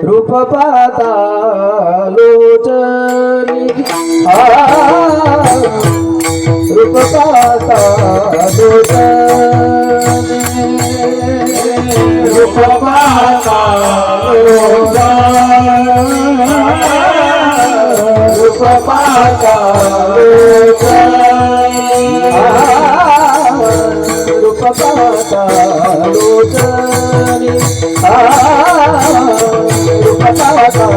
रूप पाहता लोचनी रूप पाहता लोचनी रूप पाहता रूप पाहता रूप पाहता लोचनी रूप पाहता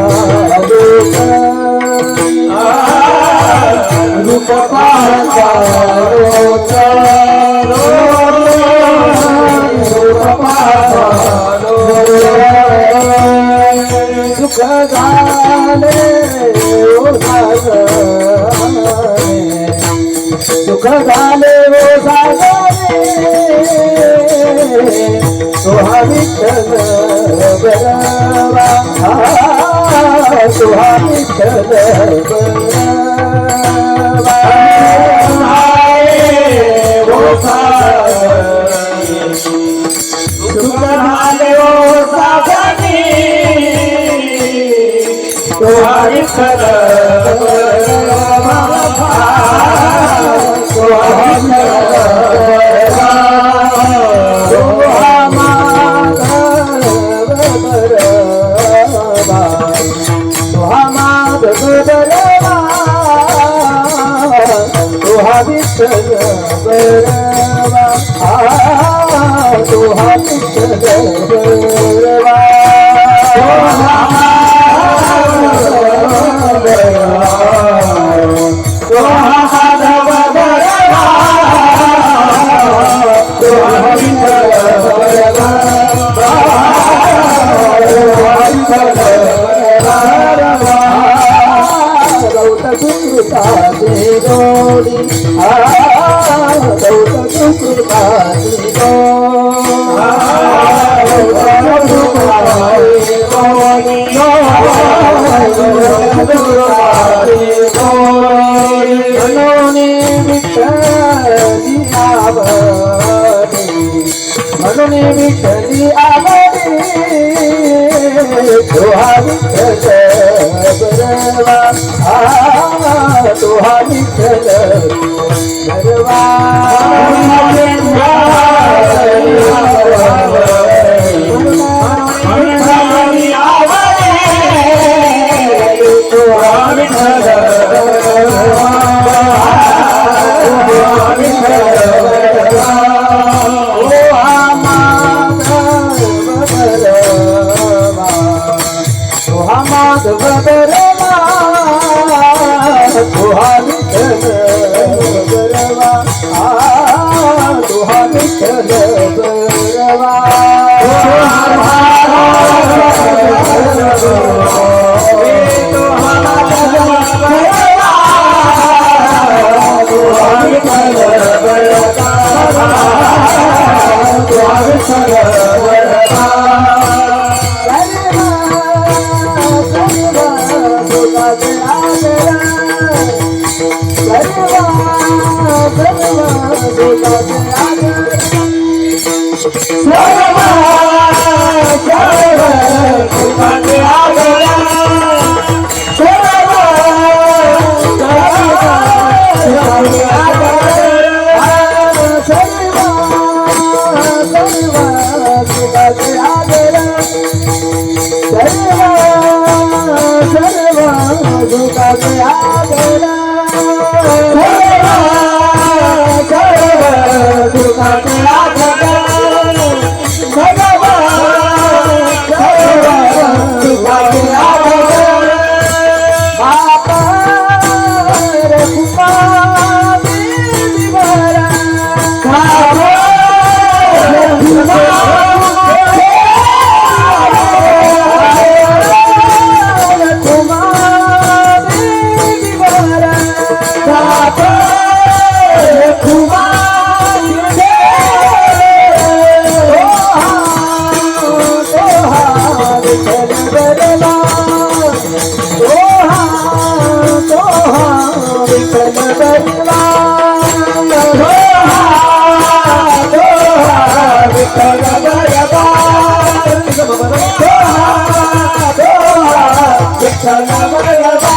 रूप पाहता सुख झाले ओ सागरे सुख झाले ओ सागरे सोहा विठ्ठल बरवा सोहा विठ्ठल बरवा ओ सागरे सुख झाले ओ सागरे सोहा विठ्ठल बरवा सोहा विठ्ठल बरवा सोहा विठ्ठल बरवा सोहा माधव बरवा सोहा विठ्ठल बरवा सोहा विठ्ठल बरवा गौत सुकृताचे गोडी गौत सुकृताचे म्हणून विठ्ठली आवडी सोहा विठ्ठल बरवा सोहा विठ्ठल बरवा सोहा विठ्ठल बरवा सोहा विठ्ठल बरवा विठ्ठल भगवा तो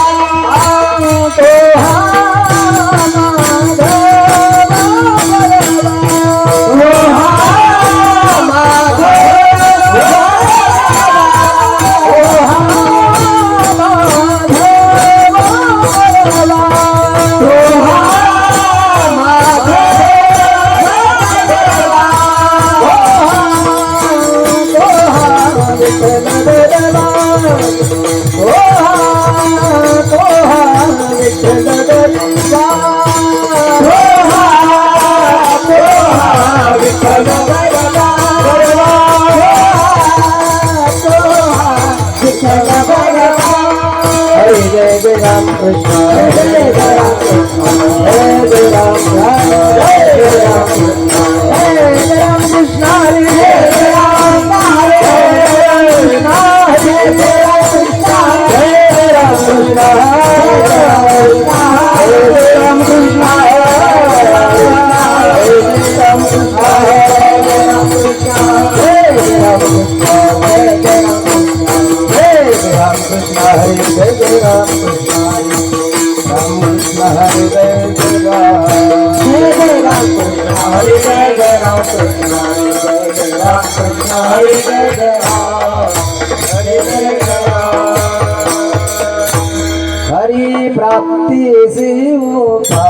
हरि प्राप्ति से होगा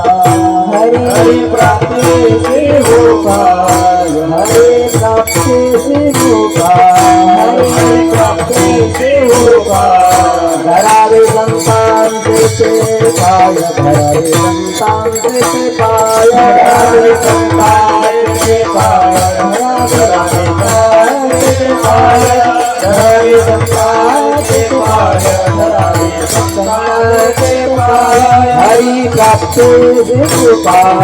हरि प्राप्ति से होगा हरि प्राप्ति से होगा हरि प्राप्ति से होगा धरावे संतान से पाय धरावे संतान से पाय धरावे संतान से पाय धरावे संतान से पाय धरावे संतान से पाय धरावे हरि प्राप्ति से गोपाल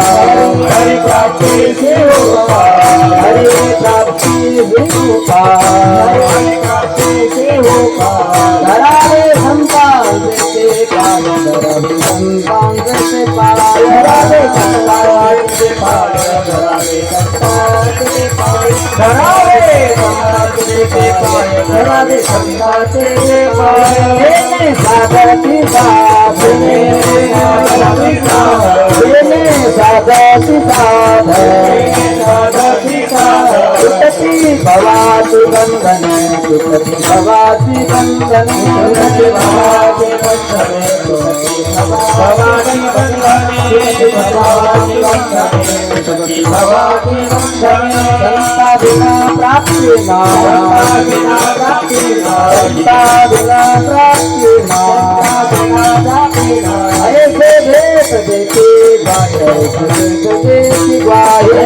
हरि प्राप्ति से गोपाल हरि प्राप्ति से गोपाल हरि प्राप्ति से गोपाल धरावे संतान से पाय धरावे संतान से पाय धरावे संतान से पाय धरावे संतान से पाय धरावे संतान से पाय धरावे संतान से पाय साधति साधने साधति साधति भवाति बंधने सुखति भवाति बंधने भवाति बंधने भवाति बंधने भवाति बंधने संता बिना प्राप्ति ना बिना प्राप्ति ना संता बिना प्राप्ति ना ऐसे भेद देखे गाये देखी गाये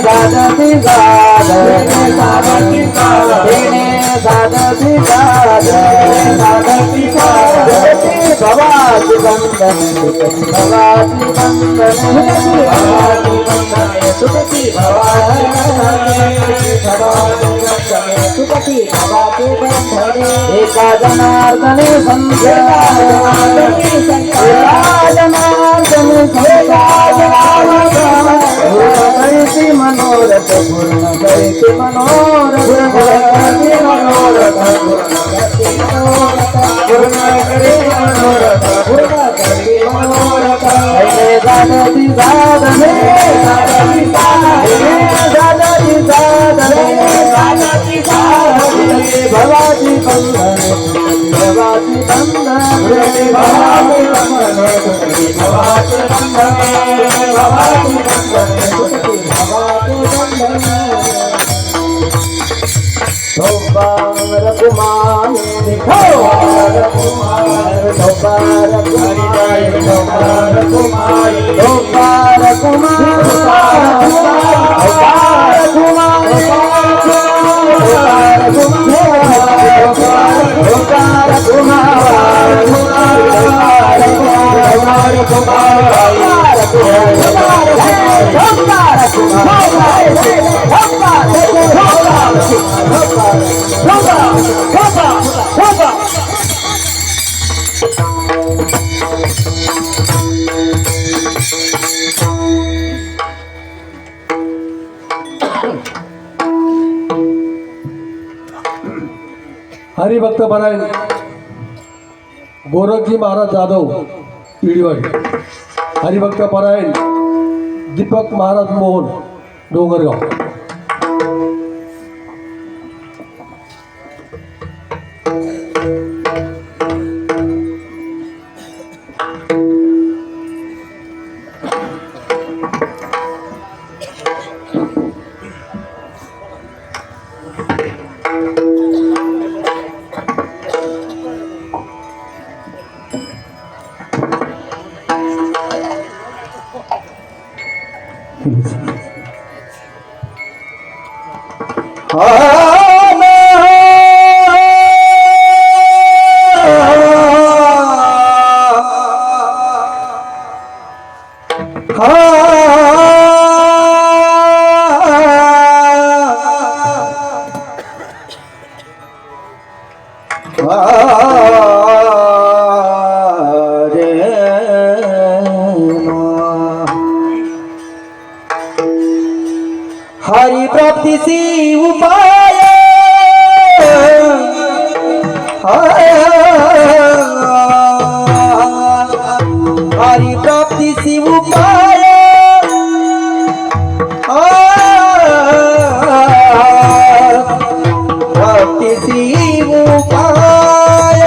साधति साधति साधति भवाति बंधन भवाति बंधन सुखति सुखति भवाति बंधन एका जनार्दने जनार्दने मनोरथ पूर्ण करते मनोरथ मनोरथ पूर्ण करे मनोरथ पूर्ण करते मनोरथ साधति साधने साधति साधने साधति साधने भवाति बंधन भवाति बंधन भवाति बंधन भवाति बंधन भवाति बंधन भवाति बंधन Tobar kumar, Tobar kumar, Tobar kumar, Tobar kumar, Tobar kumar, Tobar kumar, हरिभक्त परायण गोरखजी महाराज जाधव इडीवाडी, हरिभक्त परायण दीपक महाराज मोहन डोंगरगाव. हरि प्राप्ति सी उपाय हरि प्राप्ति सी उपाय प्राप्ति सी उपाय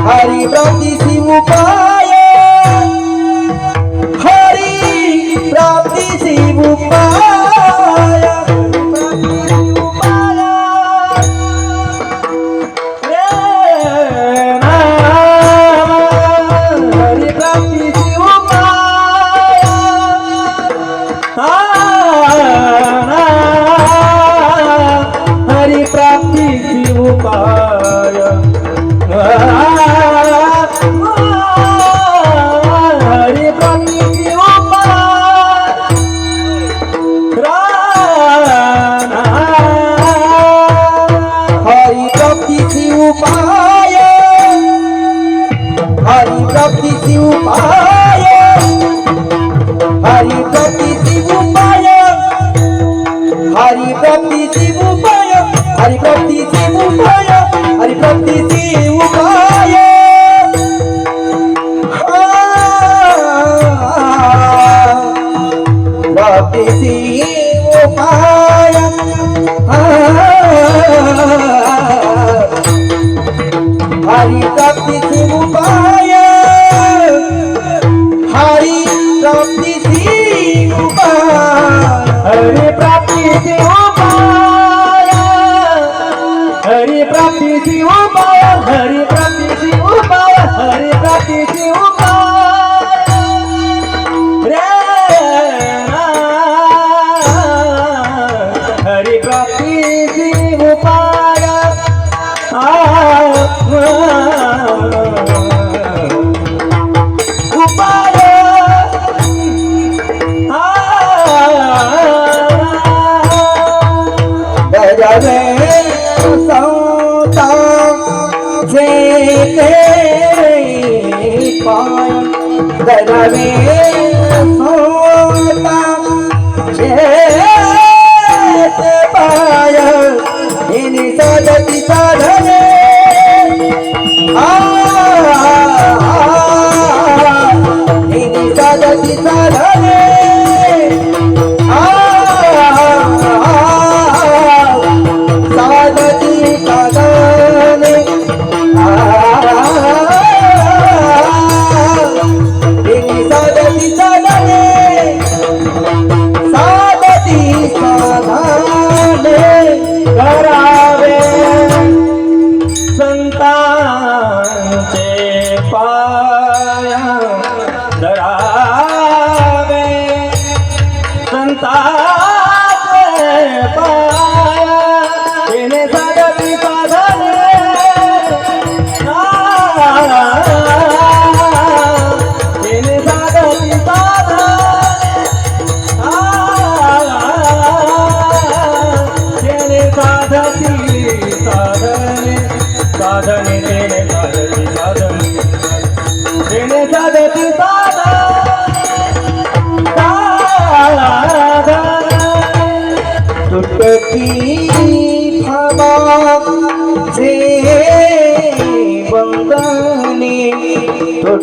हरि प्राप्ति सी उपाय प्राप्ति शिव उपाय हरि प्राप्ति शिव उपाय हरि प्राप्ति शिव उपाय हरि प्राप्ति शिव उपाय हरि प्राप्ति सी उपाय हरि प्राप्ति सी उपाय हरि प्राप्ति सी उपाय हरि प्राप्ति सी उपाय हरि प्राप्ति सी उपाय प्राप्ति सी उपाय हरि प्राप्ति सी उपाय हरि प्राप्ति सी उपाय हरि प्राप्ति सी उपाय हरि प्राप्ति सी उपाय हरि प्राप्ति सी उपाय हरि प्राप्ति सी उपाय हरि प्राप्ति सी उपाय उपाय गजबे संता से पाय गजबे संता से पाय इन्हीं सदती साधने इन्हीं सदती साधने साधती साधने इन्हीं सदती साधने साधती साधने करावे संतांचे पाया धरावे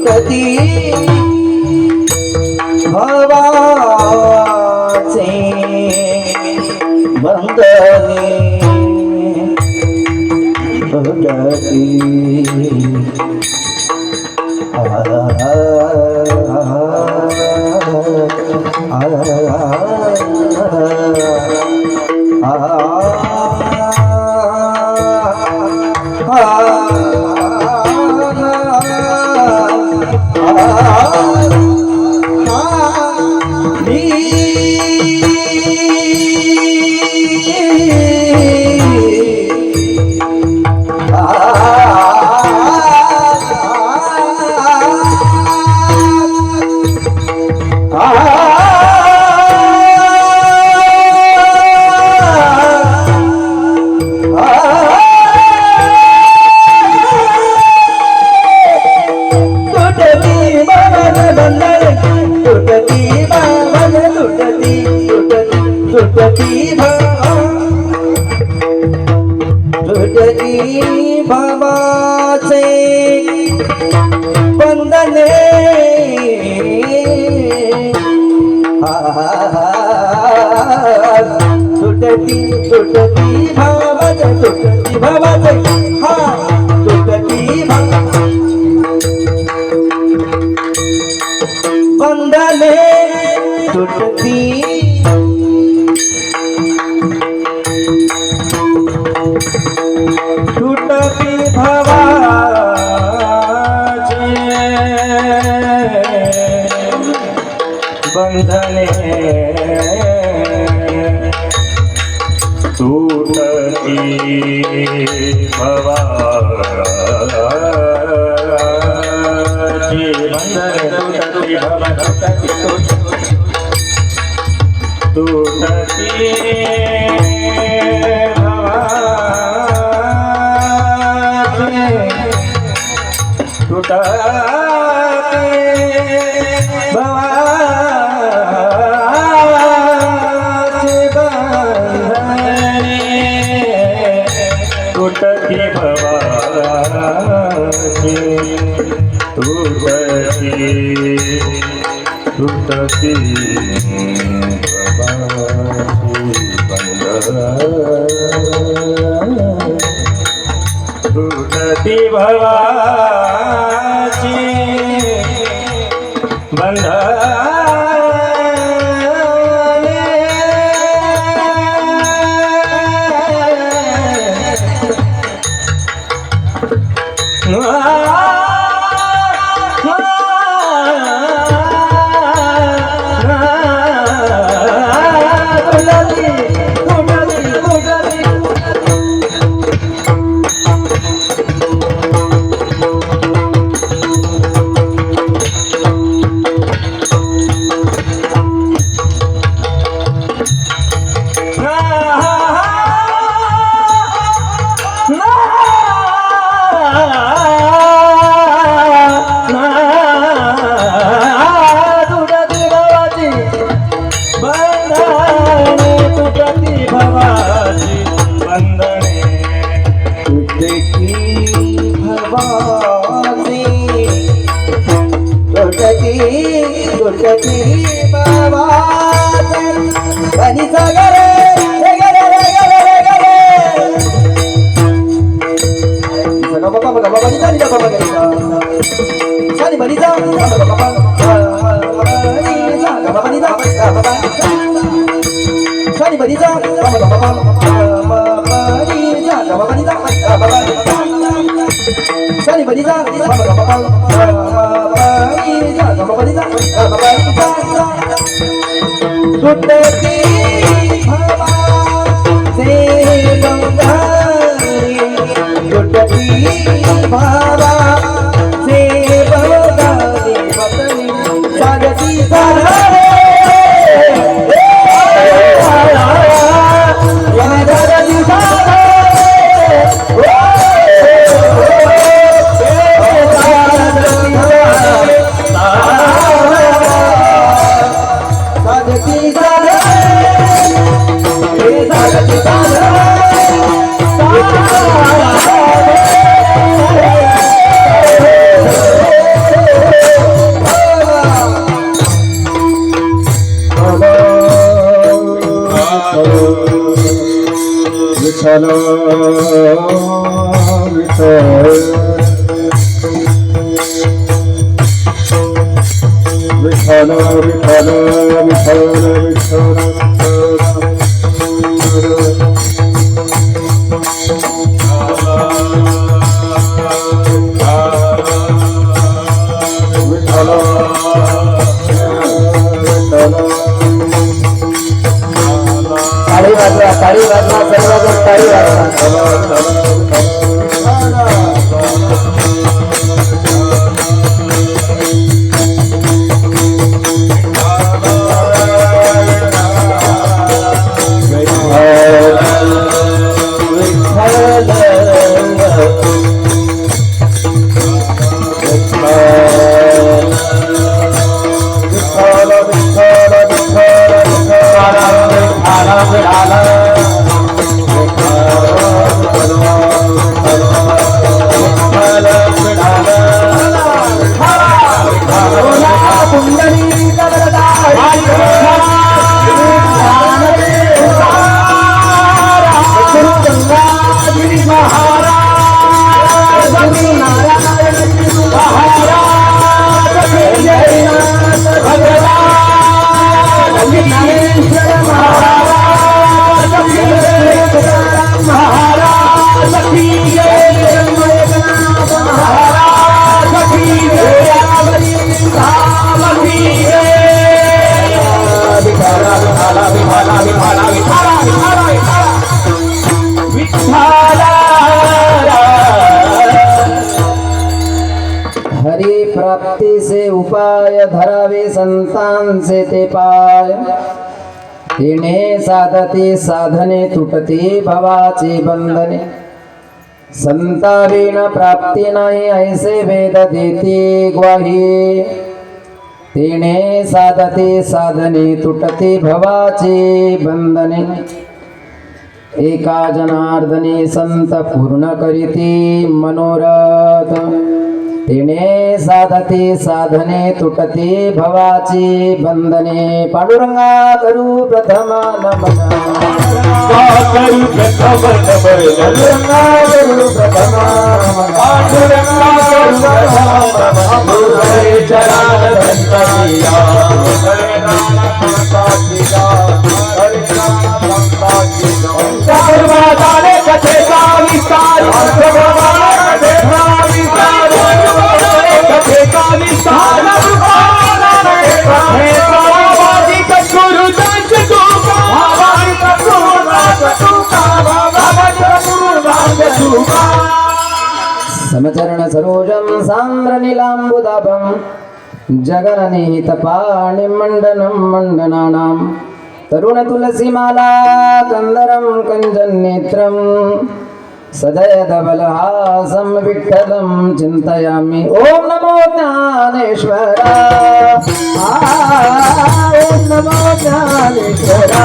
तुटती भावाचे बंधने तुटती तुटती भावाचे बंधने तुटती भावाचे तुटती भावाचे तुटती बंधने तुटती तुटती भावाचे बंधने तुटती भावाचे बंधने तुटती भावाचे तुटती तुटती भावाचे तुटती तुटती भावाची तुटती भावाचे बनी सागरे रे गरे रे गरे रे गरे सगा बाबा बाबा बनी सानी बाबा गरे सानी बनी सा बाबा बाबा बनी सा बाबा सानी बनी सा बाबा बाबा बनी सा बाबा बनी सा बाबा सानी बनी सा बाबा बाबा तुटती भावाचे बंधने तुटती भावाचे बंधने सागती सागरे विठ्ठल विठ्ठल विठ्ठल विठ्ठल विठ्ठल ताळी वाजवा सर्वजण ताळी वाजवा हरि प्राप्ति से उपाय धरावे संतांचे ते पाय तिने साधते साधने तुटते भवाचे बंधने संताविण प्राप्ती नाही ऐसे वेद देते ग्वाही तिने साधते साधने तुटते भवाचे बंधने एका जनार्दने संत पूर्ण करीते मनोरथ तिने साधते साधने तुटते भवाची बंधने पांडुरंगा करू प्रथम नमन करू प्रथम पांडुरंगा करू प्रथम नमन पांडुरंगा करू प्रथम हरे चरण संतसिया हरे नाम संतसिया हरे नाम संतसिया सर्वदाने कथेचा विस्तार सर्वदाने कथेचा विस्तार कथेचा विस्तार कथेचा वादिक गुरुदास तुका वादिक गुरुदास तुका वादिक गुरुदास तुका समचरण सरोजम सांद्र नीलांबुदाभं जगननिहित पाणि मंडनं मंडनानां तरुण तुलसीमाला कंदरं कंजन्नेत्रं सदयधवलहासं विठ्ठलं चिन्तयामि ॐ नमो ज्ञानेश्वरा ॐ नमो ज्ञानेश्वरा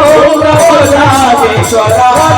ॐ नमो ज्ञानेश्वरा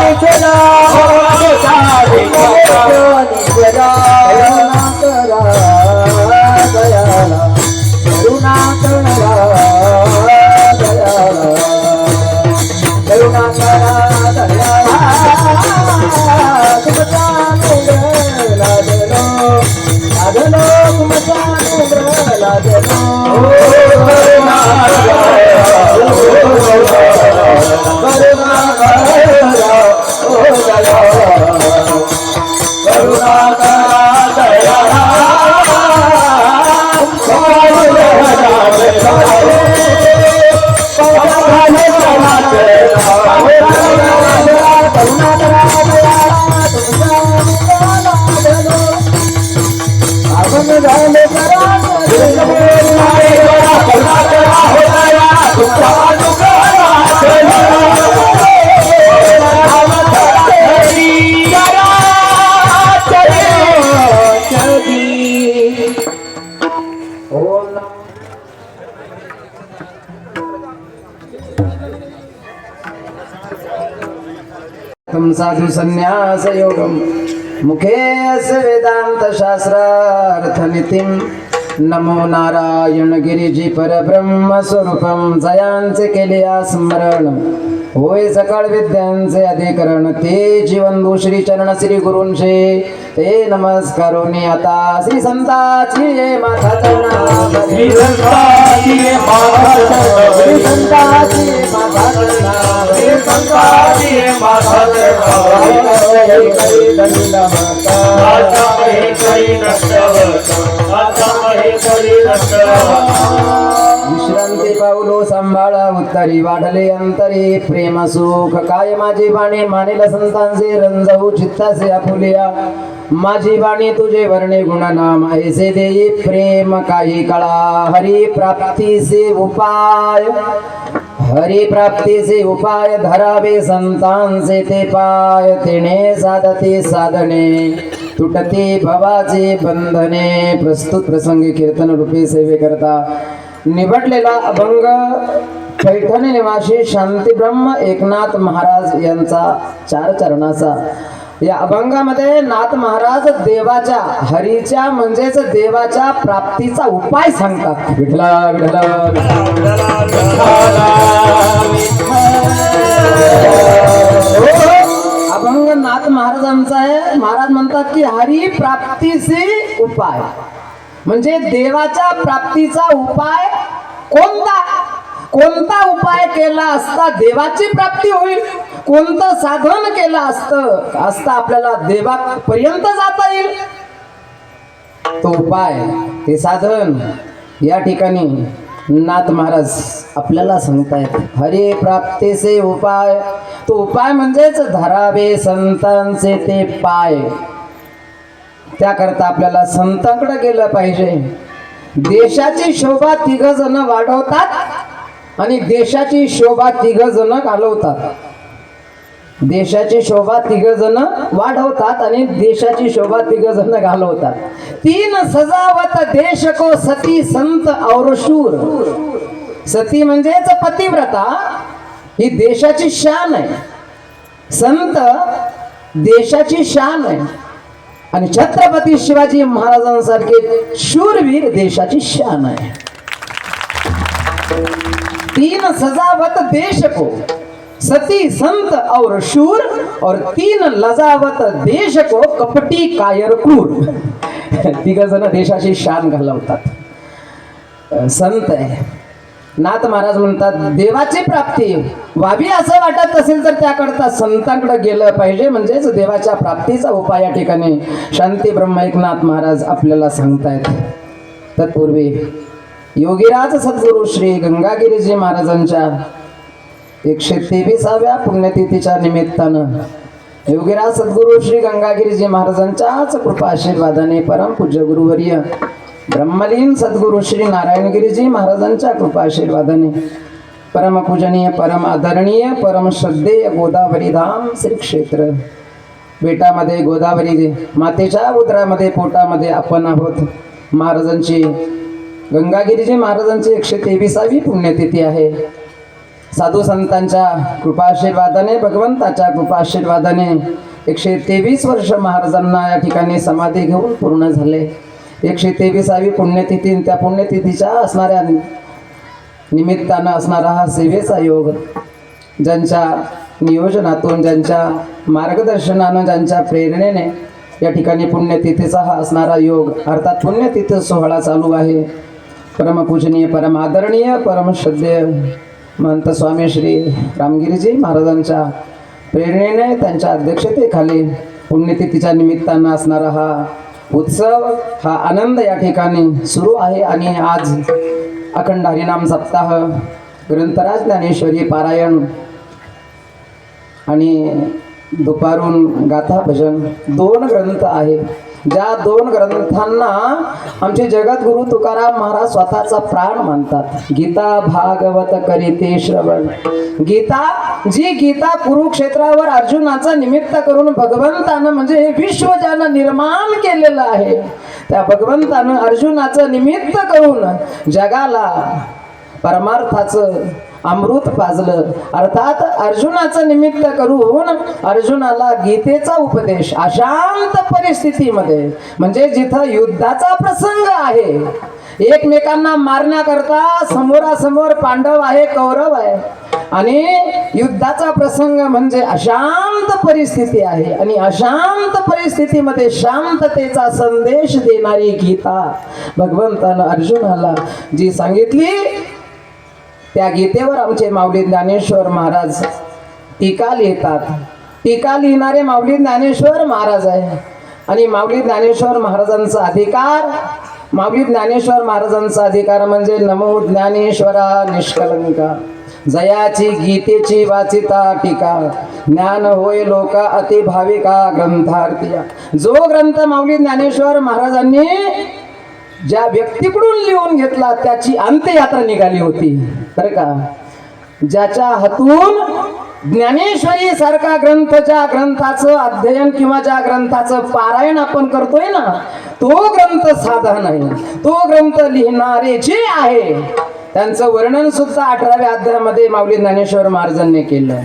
साधु संन्यास योगम मुखे अस्य वेदांत शास्त्रार्थ नीतिम नमो नारायण गिरिजी परब्रह्म स्वरूपम जयांचे केले स्मरण होय सकाळ विद्यांचे अधिकरण ते जीवन श्री चरण श्री गुरूंचे ते नमस्कारोनी आता श्री संताची माथा चरणा श्री संताची माथा चरणा श्री संताची माथा चरणा श्री संताची माथा चरणा करी दंड माता आता हे करी नष्टवत आता हे करी नष्टवत विश्रांती पाऊलो सांभाळा उत्तरी वाढले अंतरी प्रेम सुख काय माझी बाणी मानेल संतांचे रंजवू चित्ताचे आपुलिया माझी बाणी तुझे वर्णे गुणनाम ऐसे देई प्रेम काही कळा हरी प्राप्तीचे उपाय हरी प्राप्तीचे उपाय धरावे संतांचे ते पाय तेने साधते साधने तुटते भवाचे बंधने प्रस्तुत प्रसंगी कीर्तन रूपी सेवे करता निवडलेला अभंग पैठणी निवासी शांती ब्रह्म एकनाथ महाराज यांचा 4 चरणाचा या अभंगामध्ये नाथ महाराज देवाच्या हरीच्या म्हणजेच देवाच्या प्राप्तीचा उपाय सांगतात विठला विठला अभंग नाथ महाराजांचा आहे महाराज म्हणतात की हरी प्राप्तीचे उपाय म्हणजे देवाच्या प्राप्तीचा उपाय कोणता कोणता उपाय केला असता देवाची प्राप्ती होईल कोणतं साधन केलं असता आपल्याला देवापर्यंत जाता येईल तो उपाय ते साधन या ठिकाणी नाथ महाराज आपल्याला सांगतायत हरी प्राप्तीचे उपाय तो उपाय म्हणजेच धरावे संतांचे ते पाय त्याकरता आपल्याला संतांकडे गेलं पाहिजे देशाची शोभा 3 जण वाढवतात आणि देशाची शोभा 3 जण घालवतात देशाची शोभा 3 जण वाढवतात आणि देशाची शोभा 3 जण घालवतात 3 सजावत देश को सती संत और शूर सती म्हणजेच पतिव्रता ही देशाची शान आहे संत देशाची शान आहे आणि छत्रपती शिवाजी महाराजांसारखे शूरवीर देशाची शान आहे 3 सजावत देश को सती संत और शूर और 3 लजावत देश को कपटी कायर क्रूर 3 जण देशाची शान घालवतात संत आहे नाथ महाराज म्हणतात देवाची प्राप्ती व्हावी असं वाटत असेल तर त्याकरता संतांकडे गेलं पाहिजे म्हणजेच देवाच्या प्राप्तीचा उपाय या ठिकाणी शांती ब्रह्म एकनाथ महाराज आपल्याला सांगतायत तत्पूर्वी योगीराज सद्गुरू श्री गंगागिरीजी महाराजांच्या 123व्या पुण्यतिथीच्या निमित्तानं योगीराज सद्गुरू श्री गंगागिरीजी महाराजांच्याच कृपा आशीर्वादाने परम पूज्य गुरुवर्य ब्रह्मलीन सद्गुरू श्री नारायणगिरीजी महाराजांच्या कृपा आशीर्वादाने परमपूजनीय परम आदरणीय परम श्रद्धेय गोदावरी धाम श्री क्षेत्र बेटामध्ये गोदावरी मातेच्या उदरामध्ये पोटामध्ये आपण आहोत महाराजांची गंगागिरीजी महाराजांची 123वी पुण्यतिथी आहे साधू संतांच्या कृपा आशीर्वादाने भगवंताच्या कृपा आशीर्वादाने 123 वर्ष महाराजांना या ठिकाणी समाधी घेऊन पूर्ण झाले 123वी पुण्यतिथी त्या पुण्यतिथीच्या असणाऱ्या निमित्तानं असणारा हा सेवेचा योग ज्यांच्या नियोजनातून ज्यांच्या मार्गदर्शनानं ज्यांच्या प्रेरणेने या ठिकाणी पुण्यतिथीचा हा असणारा योग अर्थात पुण्यतिथी सोहळा चालू आहे परमपूजनीय परम आदरणीय परम श्रद्धेय महंत स्वामी श्री रामगिरीजी महाराजांच्या प्रेरणेने त्यांच्या अध्यक्षतेखाली पुण्यतिथीच्या निमित्तानं असणारा हा उत्सव हा आनंद या ठिकाणी सुरू आहे आणि आज अखंड हरिनाम सप्ताह ग्रंथराज ज्ञानेश्वरी पारायण आणि दुपारून गाथा भजन 2 ग्रंथ आहे ज्या 2 ग्रंथांना आमचे जगद्गुरु तुकाराम महाराज स्वतःचा प्राण मानतात गीता भागवत करीते श्रवण गीता जी गीता कुरुक्षेत्रावर अर्जुनाचा निमित्त करून भगवंतानं म्हणजे हे विश्व ज्यानं निर्माण केलेलं आहे त्या भगवंतानं अर्जुनाचं निमित्त करून जगाला परमार्थाचं अमृत पाजलं अर्थात अर्जुनाचं निमित्त करून अर्जुनाला गीतेचा उपदेश अशांत परिस्थितीमध्ये म्हणजे जिथं युद्धाचा प्रसंग आहे एकमेकांना मारण्याकरता समोरासमोर पांडव आहे कौरव आहे आणि युद्धाचा प्रसंग म्हणजे अशांत परिस्थिती आहे आणि अशांत परिस्थितीमध्ये शांततेचा संदेश देणारी गीता भगवंतानं अर्जुनाला जी सांगितली, त्या गीतेवर आमचे माऊली ज्ञानेश्वर महाराज टीका लिहितात. टीका लिहिणारे माऊली ज्ञानेश्वर महाराज आहे. आणि माऊली ज्ञानेश्वर महाराजांचा अधिकार, माऊली ज्ञानेश्वर महाराजांचा अधिकार म्हणजे नमो ज्ञानेश्वरा निष्कलंका, जयाची गीतेची वाचिता टीका, ज्ञान होय लोका अति भाविका ग्रंथार्थिया. जो ग्रंथ माऊली ज्ञानेश्वर महाराजांनी ज्या व्यक्तीकडून लिहून घेतला त्याची अंत्ययात्रा निघाली होती बरं का. ज्याच्या हातून ज्ञानेश्वरी सारखा ग्रंथ, ज्या ग्रंथाचं अध्ययन किंवा ज्या ग्रंथाचं पारायण आपण करतोय ना, तो ग्रंथ साधा नाही. तो ग्रंथ लिहिणारे जे आहे त्यांचं वर्णन सुद्धा 18व्या अध्यायामध्ये माऊली ज्ञानेश्वर महाराजांनी केलं.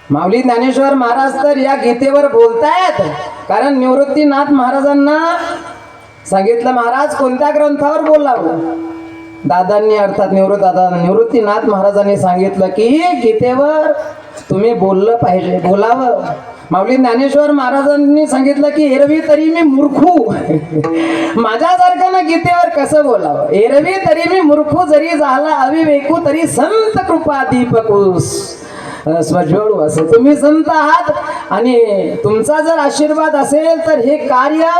माऊली ज्ञानेश्वर महाराज तर या गीतेवर बोलतायत, कारण निवृत्तीनाथ महाराजांना सांगितलं, महाराज कोणत्या ग्रंथावर बोलावं. दादांनी अर्थात निवृत्तीनाथ महाराजांनी सांगितलं की गीतेवर तुम्ही बोललं पाहिजे, बोलावं. माऊली ज्ञानेश्वर महाराजांनी सांगितलं की एरवी तरी मी मूर्खू माझ्यासारख्यानं गीतेवर कसं बोलावं. एरवी तरी मी मूर्खू जरी झाला अविवेकू तरी संत कृपा दीपकूस स्वज्वळू. असं तुम्ही संत आहात आणि तुमचा जर आशीर्वाद असेल तर हे कार्य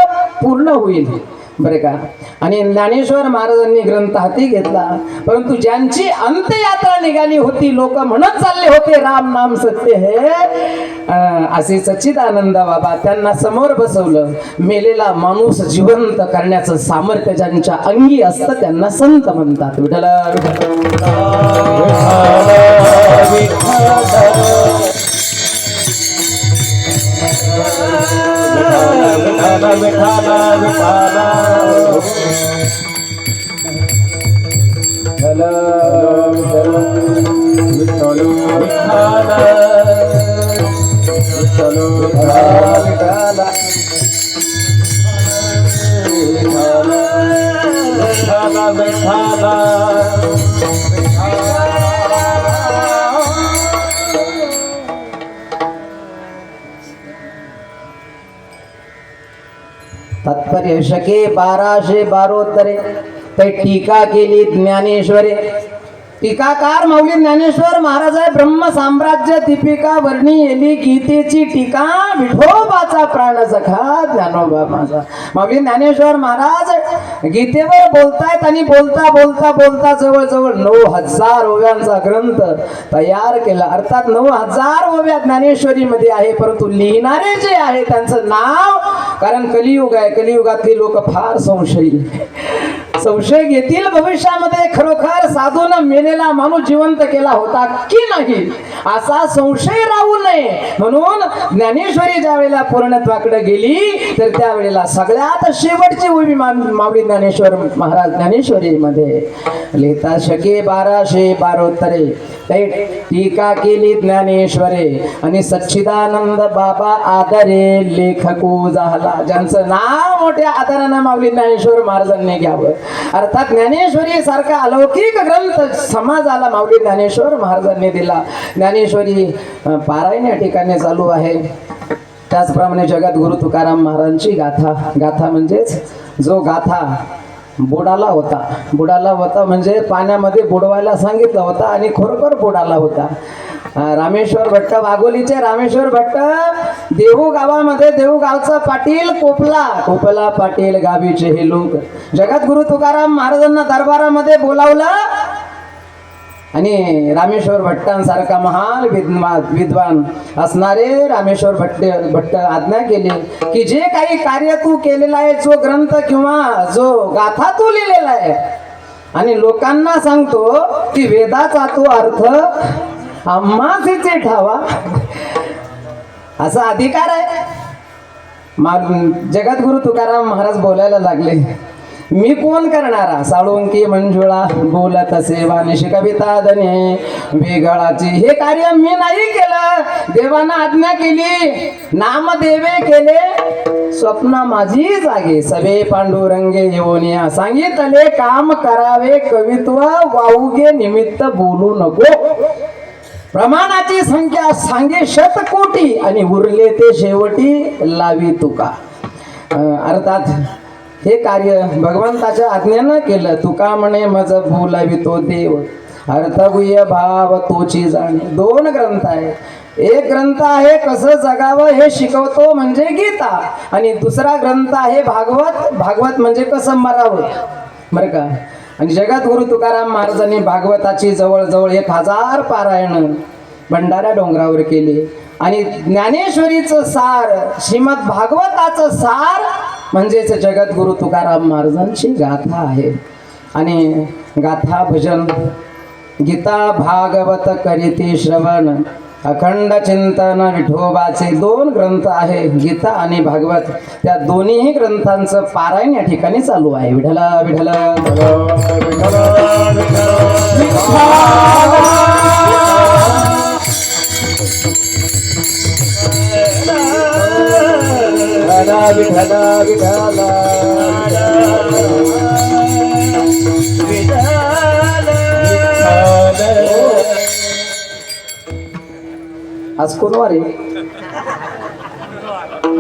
पूर्ण होईल बरे का. आणि ज्ञानेश्वर महाराजांनी ग्रंथ हाती घेतला, परंतु ज्यांची अंत्ययात्रा निघाली होती, लोक म्हणत चालले होते राम नाम सत्य हे, असे सच्चिदानंद बाबा त्यांना समोर बसवलं. मेलेला माणूस जिवंत करण्याचं सामर्थ्य ज्यांच्या अंगी असतं त्यांना संत म्हणतात. विठ्ठल तात्पर्य शके 1212 ते टीका केली ज्ञानेश्वरे. टीकाकार माऊली ज्ञानेश्वर महाराज आहे. ब्रह्म साम्राज्य दीपिका वर्णी येली गीतेची टीका, विठोबाचा प्राण सखा ज्ञानोबा माझा. माऊली ज्ञानेश्वर महाराज गीतेवर बोलतायत आणि बोलता बोलता बोलता जवळजवळ 9000 ओव्यांचा ग्रंथ तयार केला. अर्थात 9000 ओव्या ज्ञानेश्वरी मध्ये आहे, परंतु लिहिणारे जे आहे त्यांचं नाव, कारण कलियुग आहे, कलियुगातली लोक फार संशय घेतील भविष्यामध्ये खरोखर साधून मेलेला माणूस जिवंत केला होता की नाही असा संशय राहू नये म्हणून ज्ञानेश्वरी ज्या वेळेला पूर्णत्वाकडे गेली तर त्यावेळेला सगळ्यात शेवटची उभी माऊली ज्ञानेश्वर महाराज ज्ञानेश्वरी मध्ये लिहिता शके 1212 टीका केली ज्ञानेश्वरे आणि सच्चिदानंद बाबा आदरे लेखकू झाला. ज्यांचं नाव मोठ्या आदरानं माऊली ज्ञानेश्वर महाराजांनी घ्यावं. अर्थात ज्ञानेश्वरी सारखा अलौकिक ग्रंथ समाजाला माऊली ज्ञानेश्वर महाराजांनी दिला. ज्ञानेश्वरी पारायण या ठिकाणी चालू आहे. त्याचप्रमाणे जगद्गुरु तुकाराम महाराजांची गाथा म्हणजेच जो गाथा बुडाला होता म्हणजे पाण्यामध्ये बुडवायला सांगितलं होतं आणि खरोखर बुडाला होता. रामेश्वर भट्ट वाघोलीचे रामेश्वर भट्ट देहू गावामध्ये देहू गावचा पाटील कोपला पाटील गावीचे हे लोक जगद्गुरु तुकाराम महाराजांना दरबारामध्ये बोलावलं आणि रामेश्वर भट्टांसारखा महान विद्वान असणारे रामेश्वर भट्ट आज्ञा केली की जे काही कार्य तू केलेला आहे, जो ग्रंथ किंवा जो गाथा तू लिहिलेला आहे आणि लोकांना सांगतो की वेदाचा तो अर्थ आम्हाचे ठावा असा अधिकार आहे. जगद्गुरु तुकाराम महाराज बोलायला लागले, मी कोण करणारा साळुंकी मंजुळा बोलत सेवा निशी कविता दने वेगळाची हे कार्य मी नाही केलं. देवानं आज्ञा केली, नामदेवे केले, स्वप्न माझी जागे सवे पांडुरंगे येऊनिया सांगितले काम करावे कवित्व वाऊगे निमित्त बोलू नको. प्रमाणाची संख्या सांगे शतकोटी आणि उरले ते शेवटी लावी तुका. अर्थात हे कार्य भगवंताच्या आज्ञेनं केलं. तुका म्हणे मज बोलावितो देव, अर्थगुह्य भाव तोची जाणे. 2 ग्रंथ आहे. एक ग्रंथ आहे कसं जगावं हे शिकवतो म्हणजे गीता, आणि दुसरा ग्रंथ आहे भागवत. भागवत म्हणजे कसं मरावं, बरं का. आणि जगद्गुरु तुकाराम महाराजांनी भागवताची जवळजवळ 1000 पारायण भंडारा डोंगरावर केले. आणि ज्ञानेश्वरीचं सार, श्रीमद भागवताचं सार म्हणजेच जगद्गुरु तुकाराम महाराजांची गाथा आहे. आणि गाथा भजन गीता भागवत करीते श्रवण, अखंड चिंतन विठोबाचे 2 ग्रंथ आहे, गीता आणि भागवत. त्या दोन्ही ग्रंथांचं पारायण या ठिकाणी चालू आहे. विठला विठला विठला विठला आज कोणवार आहे?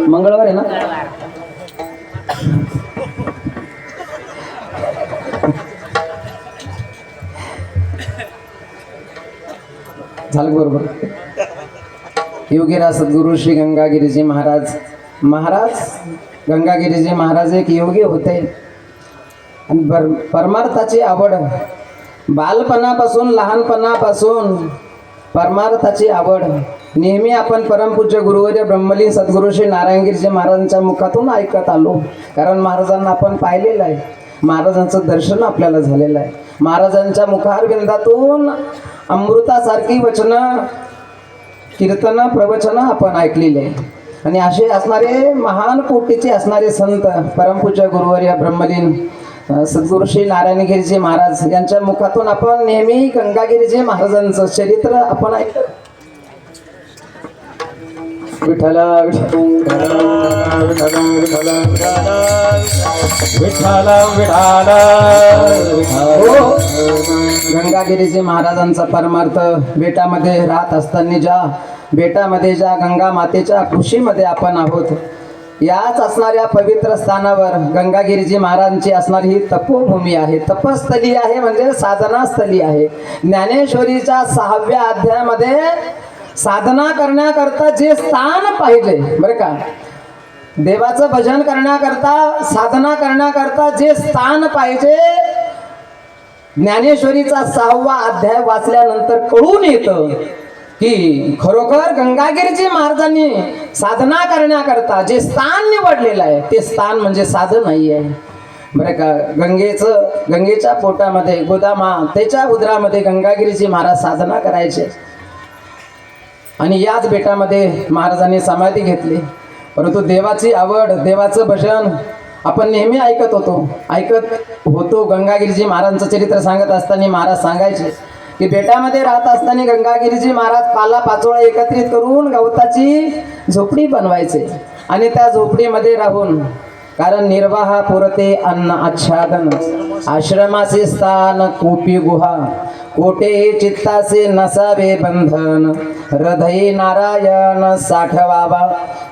मंगळवार आहे ना. झालं बरोबर. योगीराज सद्गुरू श्री गंगागिरीजी महाराज गंगागिरीजी महाराज एक योगी होते. आणि परमार्थाची आवड बालपणापासून, लहानपणापासून परमार्थाची आवड नेहमी आपण परमपूज्य गुरुवर्य ब्रह्मलीन सद्गुरू श्री नारायणगिरीजी महाराजांच्या मुखातून ऐकत आलो. कारण महाराजांना आपण पाहिलेलं आहे, महाराजांचं दर्शन आपल्याला झालेलं आहे. महाराजांच्या मुखारविंदातून अमृतासारखी वचनं, कीर्तनं, प्रवचनं आपण ऐकलेली आहे. आणि असे असणारे महान कोटीचे असणारे संत परमपूज्य गुरुवर्य ब्रह्मलीन सद्गुरू श्री नारायणगिरीजी महाराज यांच्या मुखातून आपण नेहमी गंगागिरीजी महाराजांचं चरित्र आपण ऐकतो. विठ्ठल गंगागिरीजी महाराजांचा परमार्थ बेटामध्ये राहत असताना ज्या गंगा मातेच्या कृषीमध्ये आपण आहोत, याच असणाऱ्या पवित्र स्थानावर गंगागिरीजी महाराजांची असणारी ही तपोभूमी आहे, तपस्थली आहे, म्हणजे साधना स्थली आहे. ज्ञानेश्वरीच्या 6व्या अध्यायामध्ये साधना करण्याकरता जे स्थान पाहिजे, बरं का, देवाचं भजन करण्याकरता, साधना करण्याकरता जे स्थान पाहिजे, ज्ञानेश्वरीचा 6वा अध्याय वाचल्यानंतर कळून येतं की खरोखर गंगागिरीजी महाराजांनी साधना करण्याकरता जे स्थान निवडलेलं आहे ते स्थान म्हणजे साधन नाही आहे, बरं का. गंगेच्या पोटामध्ये गोदामातेच्या उदरामध्ये गंगागिरीजी महाराज साधना करायचे. आणि याच बेटामध्ये महाराजांनी समाधी घेतली. परंतु देवाची आवड, देवाचं भजन आपण नेहमी ऐकत होतो. गंगागिरीजी महाराजांचं चरित्र सांगत असताना महाराज सांगायचे की बेटामध्ये राहत असताना गंगागिरीजी महाराज पाला पाचोळा एकत्रित करून गवताची झोपडी बनवायचे. आणि त्या झोपडीमध्ये राहून, कारण निर्वाह पुरते अन्न आच्छादन, आश्रमाचे स्थान कोपी गुहा, कोटे चित्ताचे नसावे बंधन, हृदय नारायण साठवावा,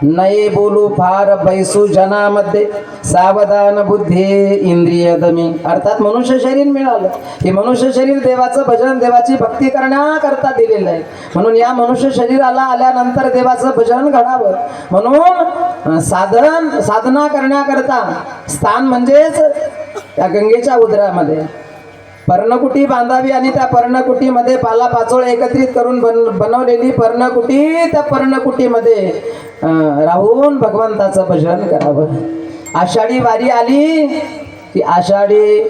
नये बोलू फार बैसू जनामध्ये, सावधान बुद्धी इंद्रिय दमी. अर्थात मनुष्य शरीर मिळालं, हे मनुष्य शरीर देवाचं भजन, देवाची भक्ती करण्याकरता दिलेलं आहे. म्हणून या मनुष्य शरीराला आल्यानंतर देवाचं भजन घडावं म्हणून साधना करण्याकरता स्थान म्हणजेच त्या गंगेच्या उदरामध्ये पर्णकुटी बांधावी. आणि त्या पर्णकुटीमध्ये पाला पाचोळा एकत्रित करून बनवलेली पर्णकुटी, त्या पर्णकुटीमध्ये राहून भगवंताचं भजन करावं. आषाढी वारी आली की आषाढी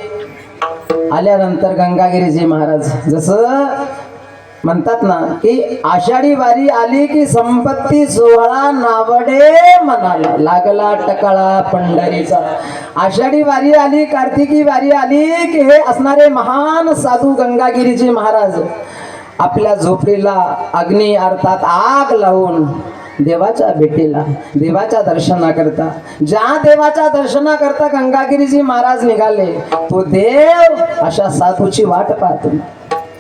आल्यानंतर गंगागिरीजी महाराज जसं म्हणतात ना की आषाढी वारी आली की संपत्ती सोहळा नावडे मनाला, लागला टकाळा पंढरीचा. आषाढी वारी आली, कार्तिकी वारी आली की हे असणारे महान साधू गंगागिरीजी महाराज आपल्या झोपडीला अग्नी अर्थात आग लावून देवाच्या भेटीला, देवाच्या दर्शनाकरता, ज्या देवाच्या दर्शनाकरता गंगागिरीजी महाराज निघाले तो देव अशा साधूची वाट पाहतो.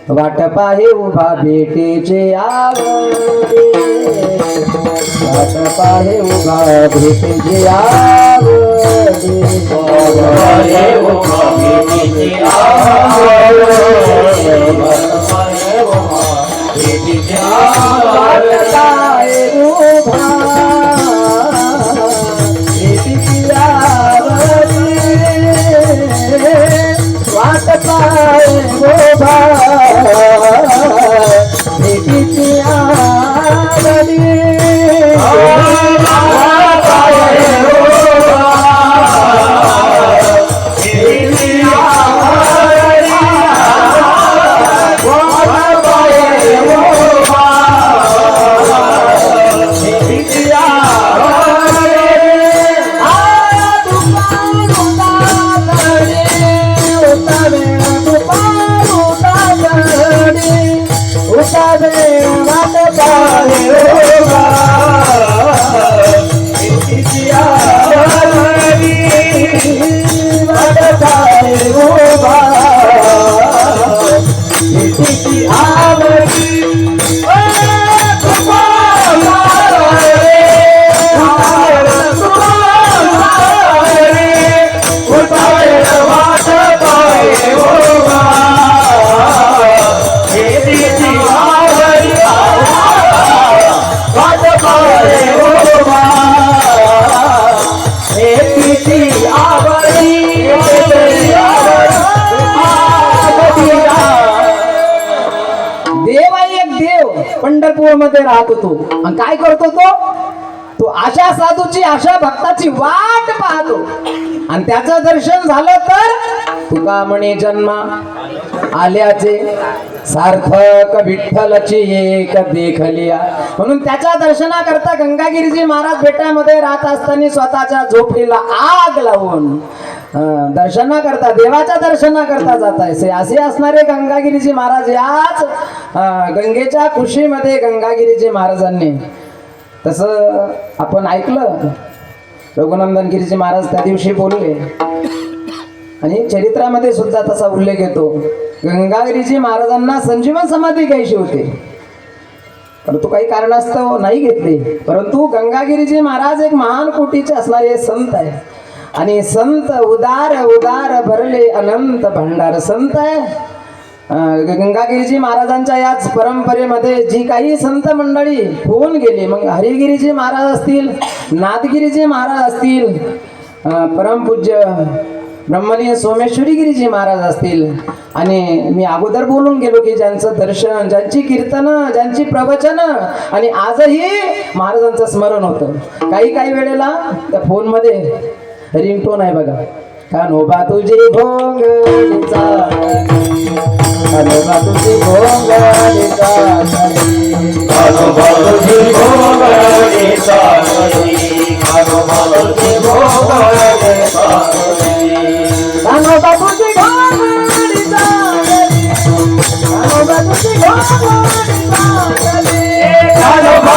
वाट पाहे उभा भेटेचे आवडे, वाट पाहे उभा भेटेचे आवडे, पाहे उभा भेटीची आवडे, वाट पाहे उभा भेटीची वाट आवडे. पाहे उभा भेटेची आवडे, वाट पाहे उभा भेटीची आवडे. पंढरपूर मध्ये राहत होतो आणि काय करतो तो आशा साधूची आशा भक्ताची वाट पाहतो आणि त्याचं दर्शन झालं तर तुका म्हणे जन्मा आल्याचे सार्थक विठ्ठलची एक देखलिया. म्हणून त्याच्या दर्शनाकरता गंगागिरीजी महाराज बेटामध्ये राहत असताना स्वतःच्या झोपडीला आग लावून दर्शनाकरता देवाच्या दर्शनाकरता जात आहे असे असणारे गंगागिरीजी महाराज याच गंगेच्या कुशीमध्ये गंगागिरीजी महाराजांनी तसं आपण ऐकलं. रघुनंदन गिरीजी महाराज त्या दिवशी बोलले आणि चरित्रामध्ये सुद्धा तसा उल्लेख येतो. गंगागिरीजी महाराजांना संजीवन समाधी घ्यायची होती परंतु काही कारणास्तव नाही घेतली. परंतु गंगागिरीजी महाराज एक महान कोटीचे असणारे संत आहे आणि संत उदार उदार भरले अनंत भंडार संत आहे. गंगागिरीजी महाराजांच्या याच परंपरेमध्ये जी काही संत मंडळी होऊन गेली, मग हरिगिरीजी महाराज असतील, नाथगिरीजी महाराज असतील, परमपूज्य ब्रह्मलीन सोमेश्वरी गिरीजी महाराज असतील आणि मी अगोदर बोलून गेलो की ज्यांचं दर्शन, ज्यांची कीर्तनं, ज्यांची प्रवचनं आणि आजही महाराजांचं स्मरण होतं. काही वेळेला त्या फोनमध्ये रिंगटोन आहे बघा, कान्होबा तुझी भोंगलीचा, कान्होबा तुझी भोंगलीचा, कान्होबा तुझी भोंगलीचा, कान्होबा तुझी भोंगलीचा, कान्होबा तुझी भोंगलीचा, कान्होबा तुझी भोंगलीचा, कान्होबा तुझी भोंगलीचा, कान्होबा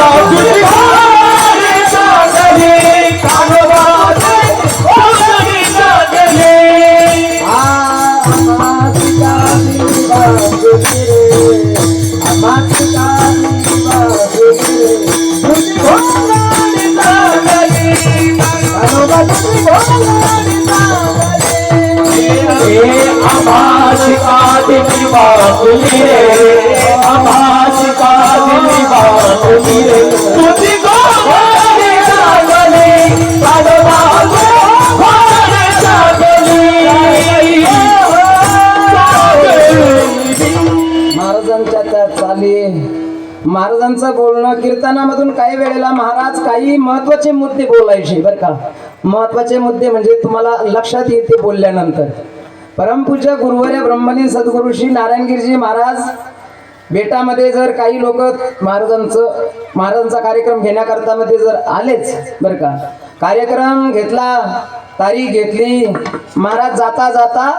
महाराजांच्या त्या चाली, महाराजांचं बोलणं कीर्तनामधून काही वेळेला महाराज काही महत्वाचे मुद्दे बोलायचे बरं का. महत्वाचे मुद्दे म्हणजे तुम्हाला लक्षात येते बोलल्यानंतर. परमपूज्य गुरुवर्य ब्रह्मलीन सद्गुरू श्री नारायणगिरीजी महाराज बेटामध्ये जर काही लोक महाराजांचा कार्यक्रम घेण्याकरता मध्ये जर आलेच बरं का, कार्यक्रम घेतला, तारीख घेतली, महाराज जाता जाता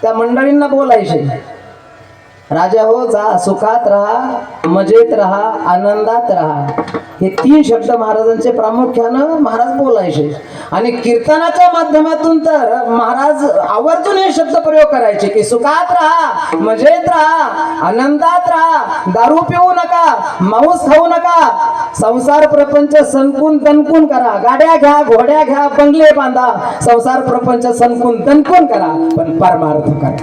त्या मंडळींना बोलायचे, राजा हो जा, सुखात राहा, मजेत राहा, आनंदात राहा. हे 3 शब्द महाराजांचे प्रामुख्यानं महाराज बोलायचे आणि कीर्तनाच्या माध्यमातून तर महाराज आवर्जून हे शब्द प्रयोग करायचे की सुखात राहा, मजेत राहा, आनंदात राहा, दारू पिऊ नका, मांस खाऊ नका, संसार प्रपंच सणकून तणकून करा, गाड्या घ्या, घोड्या घ्या, बंगले बांधा, संसार प्रपंच सणकून तणकून करा, पण परमार्थ करा.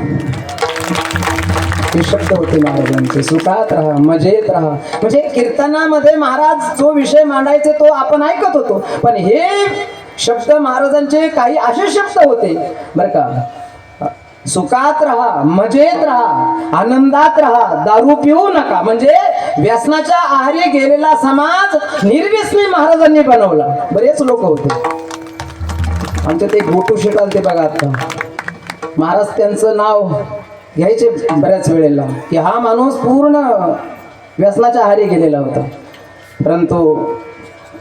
हे शब्द होते महाराजांचे. सुखात राहा, मजेत राहा. म्हणजे कीर्तनामध्ये महाराज जो विषय मांडायचे तो आपण ऐकत होतो, पण हे शब्द महाराजांचे काही असे शब्द होते बर का. सुखात राहा, मजेत राहा, आनंदात राहा, दारू पिऊ नका. म्हणजे व्यसनाच्या आहारी गेलेला समाज निर्व्यसनी महाराजांनी बनवला. बरेच लोक होते आमच्या ते गोटू शेट आलते बघा आता, महाराज त्यांचं नाव घ्यायचे बऱ्याच वेळेला की हा माणूस पूर्ण व्यसनाच्या आहारी गेलेला होता. परंतु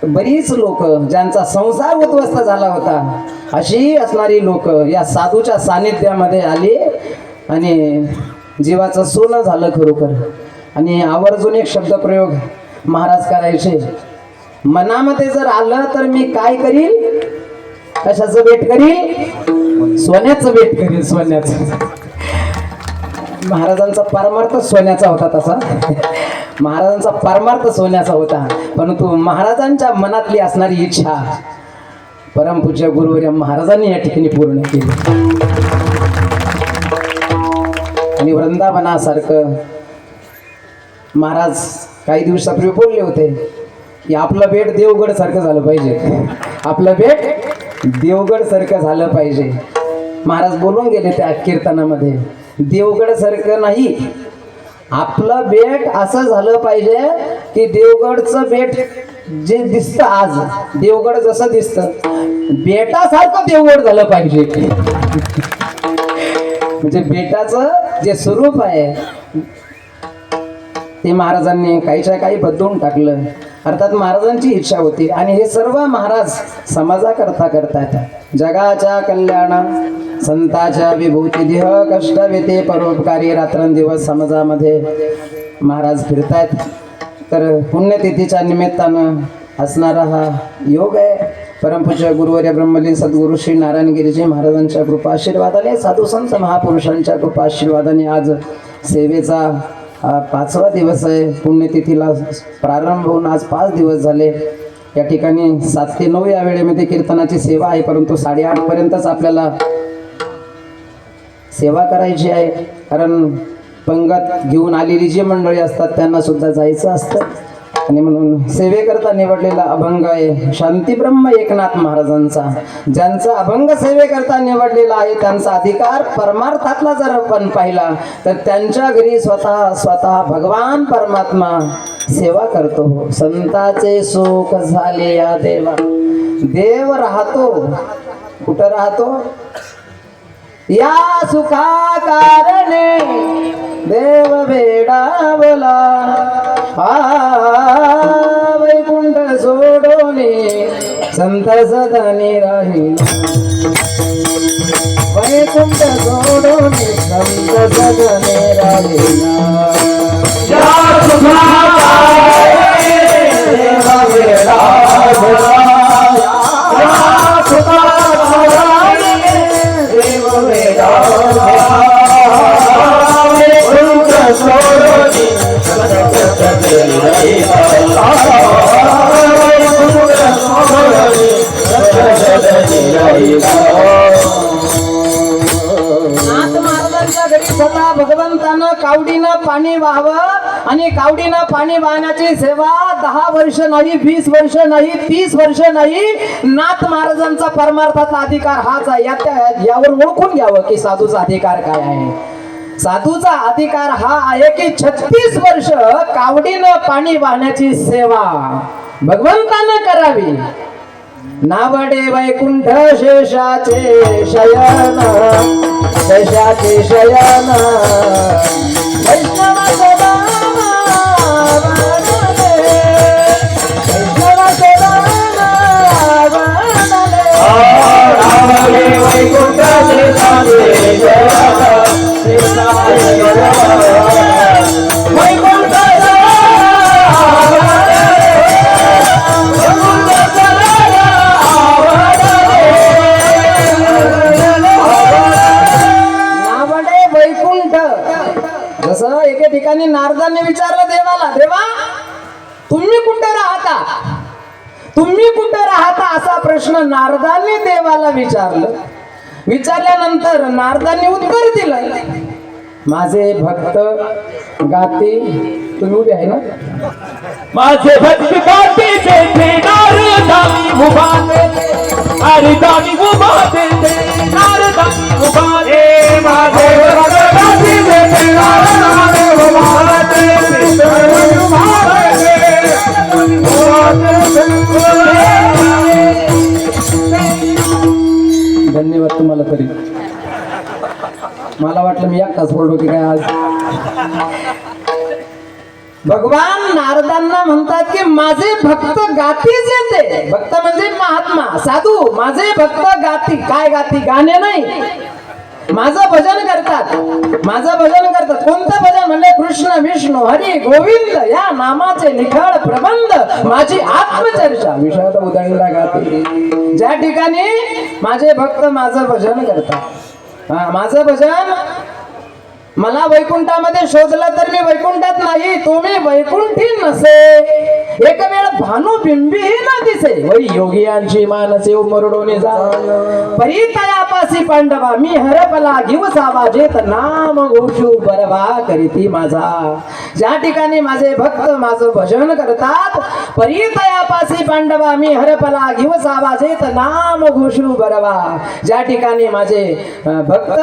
बरीच लोक ज्यांचा संसार उद्ध्वस्त झाला होता अशी असणारी लोक या साधूच्या सानिध्यामध्ये आली आणि जीवाचं सोनं झालं खरोखर. आणि आवर्जून एक शब्दप्रयोग महाराज करायचे, मनामध्ये जर आलं तर मी काय करील, कशाचं भेट करील, सोन्याचं भेट करील, सोन्याचं. महाराजांचा परमार्थ सोन्याचा होता. तसा महाराजांचा परमार्थ सोन्याचा होता, परंतु महाराजांच्या मनातली असणारी इच्छा परमपूज्य गुरुवर्य महाराजांनी या ठिकाणी पूर्ण केली. आणि वृंदावनासारखं महाराज काही दिवसापूर्वी बोलले होते की आपलं बेट देवगड सारखं झालं पाहिजे, आपलं बेट देवगड सारखं झालं पाहिजे. महाराज बोलून गेले त्या कीर्तनामध्ये, देवगड सारखं नाही, आपलं बेट असं झालं पाहिजे की देवगडचं बेट जे दिसतं आज, देवगड जसं दिसतं बेटासारखं देवगड झालं पाहिजे. म्हणजे बेटाचं जे स्वरूप आहे ते महाराजांनी काहीच्या काही बदलून टाकलं. अर्थात महाराजांची इच्छा होती आणि हे सर्व महाराज समाजाकरता करतात. जगाच्या कल्याण संताच्या विभूती देह कष्ट व्यते परोपकारी रात्रंदिवस समाजामध्ये महाराज फिरतायत. तर पुण्यतिथीच्या निमित्तानं असणारा हा योग आहे. परमपूज्य गुरुवर्य ब्रह्मलीन सद्गुरू श्री नारायणगिरीजी महाराजांच्या कृपा आशीर्वादाने, साधू संत महापुरुषांच्या कृपा आशीर्वादाने आज सेवेचा 5वा दिवस आहे. पुण्यतिथीला प्रारंभ होऊन आज 5 दिवस झाले. या ठिकाणी 7 ते 9 या वेळेमध्ये कीर्तनाची सेवा आहे, परंतु 8:30 पर्यंतच आपल्याला सेवा करायची आहे. कारण पंगत घेऊन आलेली जी मंडळी असतात त्यांना सुद्धा जायचं असतं. आणि म्हणून सेवेकरता निवडलेला अभंग आहे शांतीब्रह्म एकनाथ महाराजांचा. ज्यांचा अभंग सेवेकरता निवडलेला आहे त्यांचा अधिकार परमार्थातला जर आपण पाहिला तर त्यांच्या घरी स्वतः भगवान परमात्मा सेवा करतो. संताचे सुख झाले या देवा, देव राहतो कुठं राहतो, या सुखा कारणे देव वेडावला, वैकुंठ सोडोनी संत सदनी राहिला, वैकुंठ सोडोनी संत सदनी राहिला. या सुखा कारणे देव वेडावला, या सुखा कारणे देव वेडावला, स्वतः भगवंतानं कावडीनं पाणी वाहावं आणि कावडीनं पाणी वाहण्याची सेवा 10 वर्ष नाही, 20 वर्ष नाही, 30 वर्ष नाही, नाथ महाराजांचा परमार्थाचा अधिकार हाच आहे. यावर ओळखून घ्यावं की साधूचा अधिकार काय आहे. साधूचा अधिकार हा आहे की 36 वर्ष कावडीनं पाणी वाहण्याची सेवा भगवंतानं करावी. नावडे वैकुंठ शेषाचे शयन, शेषाचे शयन, वैष्णव सदा वंदने, वैष्णव सदा वंदने. नावडे वैकुंठ शेषाचे शयन, शेषाचे शयन, वैकुंठ वैकुंठ. जसं एके ठिकाणी नारदांनी विचारलं देवाला, देवा तुम्ही कुठे राहता, तुम्ही कुठे राहता, असा प्रश्न नारदांनी देवाला विचारल्यानंतर नारदांनी उत्तर दिलं, माझे भक्त गाती. तुम्ही उभे आहे ना? माझे भक्त गाती जेथे नारदानी उभा तेथे, नारदानी उभा तेथे, नारदानी उभा तेथे. माझे भक्त गाती जेथे नारदानी उभा तेथे, नारदानी उभा तेथे. धन्यवाद तुम्हाला. तरी मला वाटलं मी एकटाच बोललो की काय आज. भगवान नारदांना म्हणतात की माझे भक्त गातीच येते. भक्त म्हणजे महात्मा साधू. माझे भक्त गाती. काय गाती? गाणे नाही, माझं भजन करतात. माझं भजन करतात. कोणतं भजन? म्हणजे कृष्ण विष्णू हरी गोविंद या नामाचे निखळ प्रबंध, माझी आत्मचर्चा विषयात उदंड गाती. ज्या ठिकाणी माझे भक्त माझं भजन करतात. माझं भजन मला वैकुंठामध्ये शोधलं तर मी वैकुंठात नाही, तुम्ही वैकुंठी नसे. एक वेळ भानुबिंबीही न दिसे, वै योगियांची मानसे उमरडोने जा. परितयापासी पांडवा मी हरपला घेऊसावा, जेत नाम घोषू बरवा करीती माझा. ज्या ठिकाणी माझे भक्त माझं भजन करतात, परितयापासी पांडवा मी हरपला घेऊसावा, जेत नाम घोषू बरवा. ज्या ठिकाणी माझे भक्त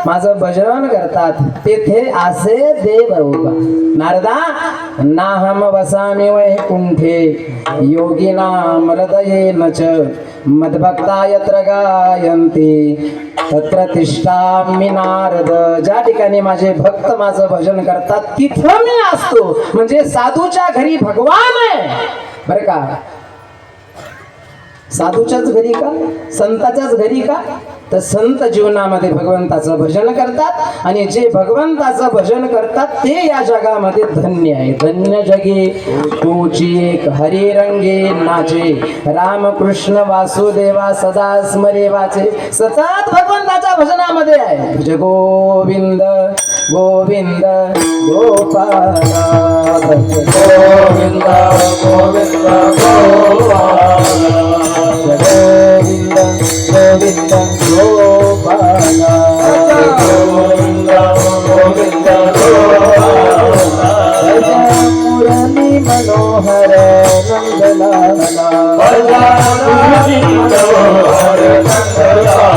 माझं भजन करतात तेथे असे देव उभा. नारदा नाहम वसामि वैकुंठे, योगिनाम हृदयेन च, मद्भक्ता यत्र गायन्ति तत्र तिष्ठामि नारद. ज्या ठिकाणी माझे भक्त माझं भजन करतात तिथं मी असतो. म्हणजे साधूच्या घरी भगवान आहे बरं का. साधूच्याच घरी का, संताच्याच घरी का? तर संत जीवनामध्ये भगवंताचं भजन करतात आणि जे भगवंताचं भजन करतात ते या जगामध्ये धन्य आहे. धन्य जगे तूची एक हरी रंगे नाचे, रामकृष्ण वासुदेवा सदा स्मरे वाचे. सतत भगवंताच्या भजनामध्ये आहे. भज गोविंद गोविंद गोपाल, भज गोविंद गोविंद गोपाल, गोविंद गोविंद गोपाल, गोविंद गोविंद गोपाल. मुरली मनोहर नंदलाला, मुरली मनोहर नंदलाला,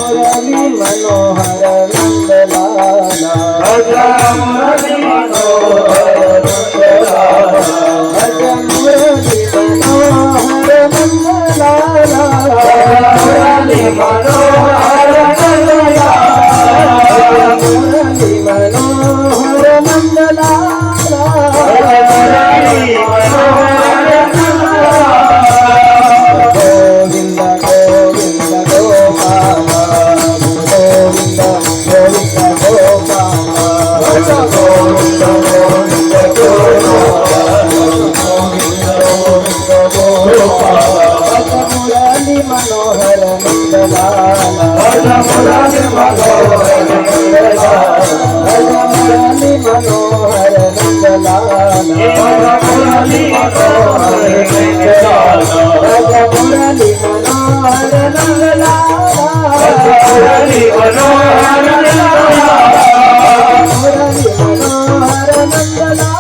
मुरली मनोहर नंदलाला, मुरली मनोहर नंदलाला, मुरली मनोहर नंदलाला, मुरली मनोहर नंदलाला, मुरली मनोहर नंदलाला, मुरली मनोहर नंदलाला. गोविंद गोविंद गोपाल, गोविंद गोविंद गोपाल, गोविंद गोविंद गोपाल, गोविंद गोविंद मुरली मनोहर नंदलाला, मुरली मनोहर नंदलाला, मुरली मनोहर नंदलाला, मुरली मनोहर नंदलाला, मुरली मनोहर नंदलाला, मुरली मनोहर नंदलाला, मुरली मनोहर नंदलाला, मुरली मनोहर नंदलाला.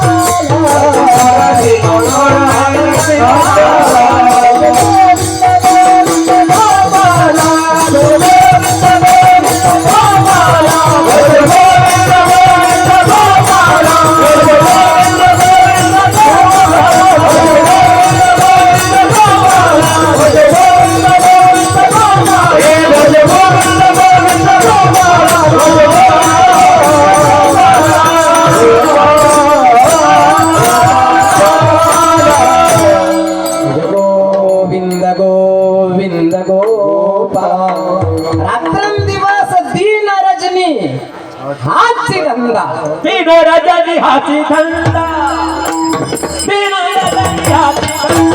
तीन रजनी हाथी धंदा, तीन रजनी हाथी धंदा, तीन रजनी हाथी धंदा,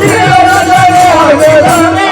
तीन रजनी हाथी धंदा.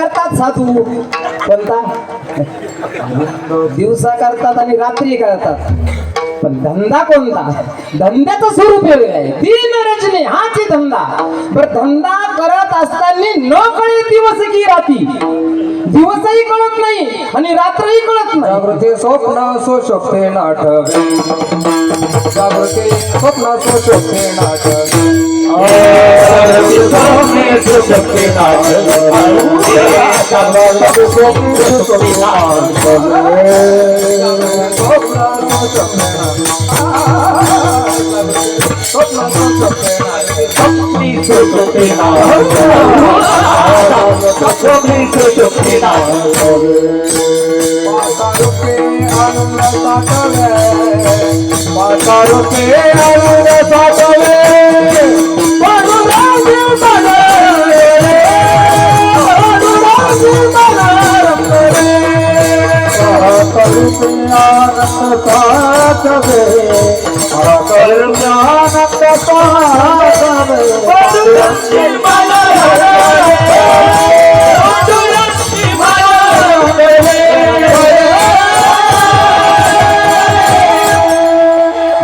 करतात साधू कोणता दिवसा करतात आणि रात्री करतात पण धंदा कोणता धंद्याचं स्वरूप वेगळं आहे दिन रजनी हाची धंदा बरं धंदा करत असताना न कळे दिवस की राती दिवसही कळत नाही आणि रात्रही कळत नाही जागृती स्वप्न सुशोभते नाटवे जागृती स्वप्न सुशोभते नाटवे स्वामी सुशक्ती नाथ जागृती स्वप्न सुशोभते नाटवे स्वप्न सुशोभते स्वप्न सुशोभते स्वामी सुशक्ती नाथ स्वामी सुशक्ती नाथ मातारुके आनंद साठवे मातारुके आनंद साठवे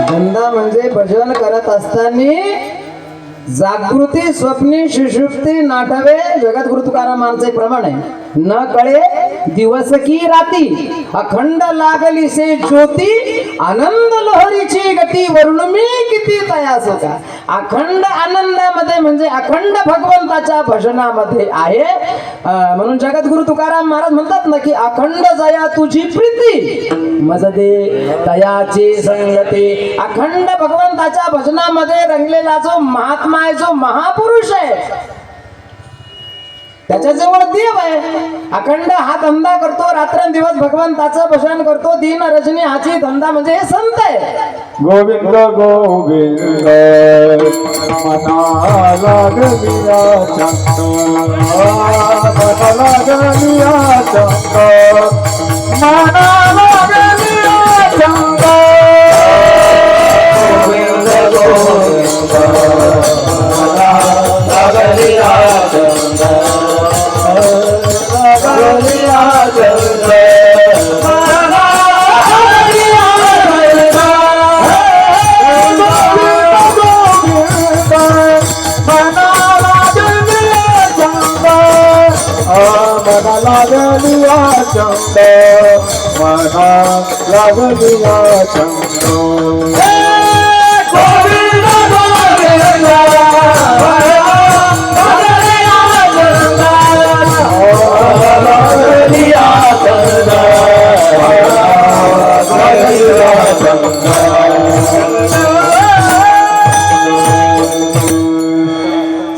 धंदा म्हणजे भजन करत असताना जागृती स्वप्नी सुषुप्ती नाटवे जगद्गुरु तुकारामांचे एक प्रमाण आहे न कळे दिवस की राती अखंड लागली से ज्योती आनंद लहरीची गती वर्णमी किती तयास का अखंड आनंदामध्ये म्हणजे अखंड भगवंताच्या भजनामध्ये आहे म्हणून जगद्गुरु तुकाराम महाराज म्हणतात ना की अखंड जया तुझी प्रीती मज दे तयाची संगती अखंड भगवंताच्या भजनामध्ये रंगलेला जो महात्मा आहे जो महापुरुष आहे त्याच्या जवळ देव आहे अखंड हा धंदा करतो रात्रंदिवस भगवंताचं भजन करतो दिन रजनी हाची धंदा म्हणजे हे संत आहे गोविंद गोविंद मना लागलिया चंद मना लागलिया चंद मना लागलिया चंद गोविंद गोविंद लागलिया चंद लागलिया चंद मना लागलिया चंद मना लागलिया चंद गोविंद गोविंद लागलिया चंद लागलिया चंद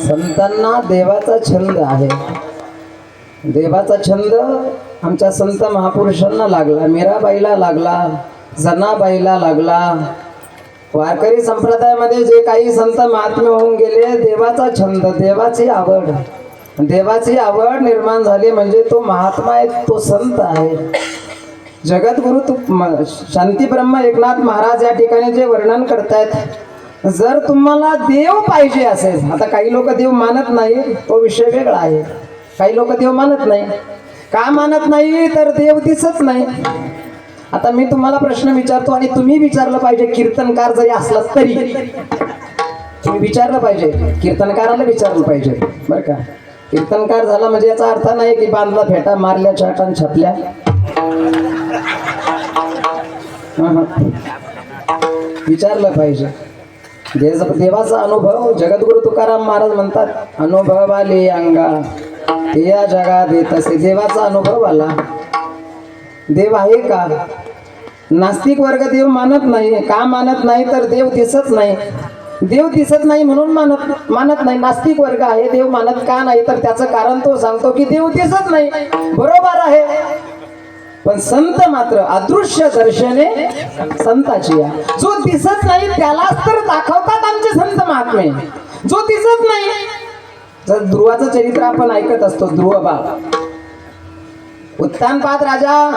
संतांना देवाचा छंद आहे देवाचा छंद आमच्या संत महापुरुषांना लागला मीराबाईला लागला जनाबाईला लागला वारकरी संप्रदायामध्ये जे काही संत महात्मे होऊन गेले देवाचा छंद देवाची आवड निर्माण झाली म्हणजे तो महात्मा आहे तो संत आहे जगद्गुरु शांती ब्रह्म एकनाथ महाराज या ठिकाणी जे वर्णन करतायत जर तुम्हाला देव पाहिजे असेल आता काही लोक देव मानत नाही तो विषय वेगळा आहे काही लोक देव मानत नाही का मानत नाही तर देव दिसत नाही आता मी तुम्हाला प्रश्न विचारतो आणि तुम्ही विचारलं पाहिजे कीर्तनकार जरी असला तरी तुम्ही विचारलं पाहिजे कीर्तनकाराला विचारलं पाहिजे बरं का कीर्तनकार झाला म्हणजे याचा अर्थ नाही की बांधला फेटा मारल्या चाटान छापल्या विचारलं पाहिजे देवाचा अनुभव जगद्गुरु तुकाराम महाराज म्हणतात अनुभव आले अंगा ते या जगात येत असे देवाचा अनुभव आला देव आहे का नास्तिक वर्ग देव मानत नाही का मानत नाही तर देव दिसत नाही म्हणून मानत नाही नास्तिक वर्ग आहे देव मानत का नाही तर त्याचं कारण तो सांगतो की देव दिसत नाही बरोबर आहे पण संत मात्र अदृश्य दर्शने संताची आहे जो दिसत नाही त्यालाच तर दाखवतात आमचे संत महात्मे जो दिसत नाही जर ध्रुवाचं चरित्र आपण ऐकत असतो ध्रुव बाप उत्तानपाद राजा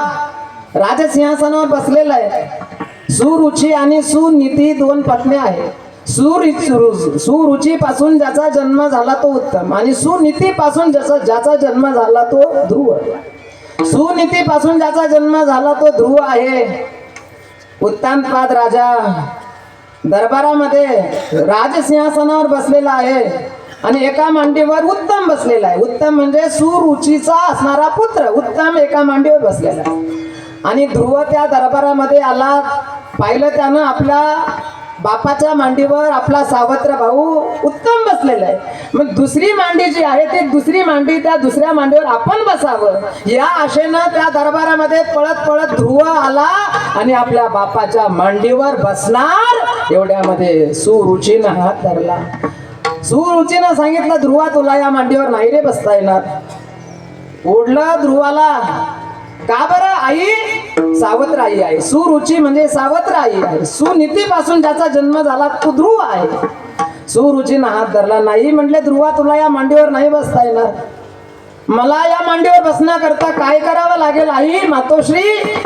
राजसिंहासनावर बसलेला आहे सुरुची आणि सुनीती दोन पत्नी आहेत सुरुचीपासून ज्याचा जन्म झाला तो उत्तम आणि सुनीतीपासून ज्याचा जन्म झाला तो ध्रुव. सुनीतीपासून ज्याचा जन्म झाला तो ध्रुव आहे. उत्तानपाद राजा दरबारामध्ये राजसिंहासनावर बसलेला आहे आणि एका मांडीवर उत्तम बसलेला आहे. उत्तम म्हणजे सुरुचीचा असणारा पुत्र उत्तम एका मांडीवर बसलेला आहे. आणि ध्रुव त्या दरबारामध्ये आला. पाहिलं त्यानं आपल्या बापाच्या मांडीवर आपला सावत्र भाऊ उत्तम बसलेला आहे. मग दुसरी मांडी जी आहे ती दुसरी मांडी त्या दुसऱ्या मांडीवर आपण बसावं या आशेनं त्या दरबारामध्ये पळत पळत ध्रुव आला आणि आपल्या बापाच्या मांडीवर बसणार. एवढ्यामध्ये सुरुचीनं हात धरला. सुरुचीनं सांगितलं, ध्रुवा तुला या मांडीवर नाही रे बसता येणार. ओढलं ध्रुवाला. का बरं? आई सावत्र आई आहे. सुरुची म्हणजे सावत्र आई आहे. सुनीतीपासून ज्याचा जन्म झाला तो ध्रुव आहे. सुरुचीनं हात धरला. नाही म्हटले, ध्रुवा तुला या मांडीवर नाही बसता येणार. मला या मांडीवर बसण्याकरता काय करावं लागेल? आई मातोश्री,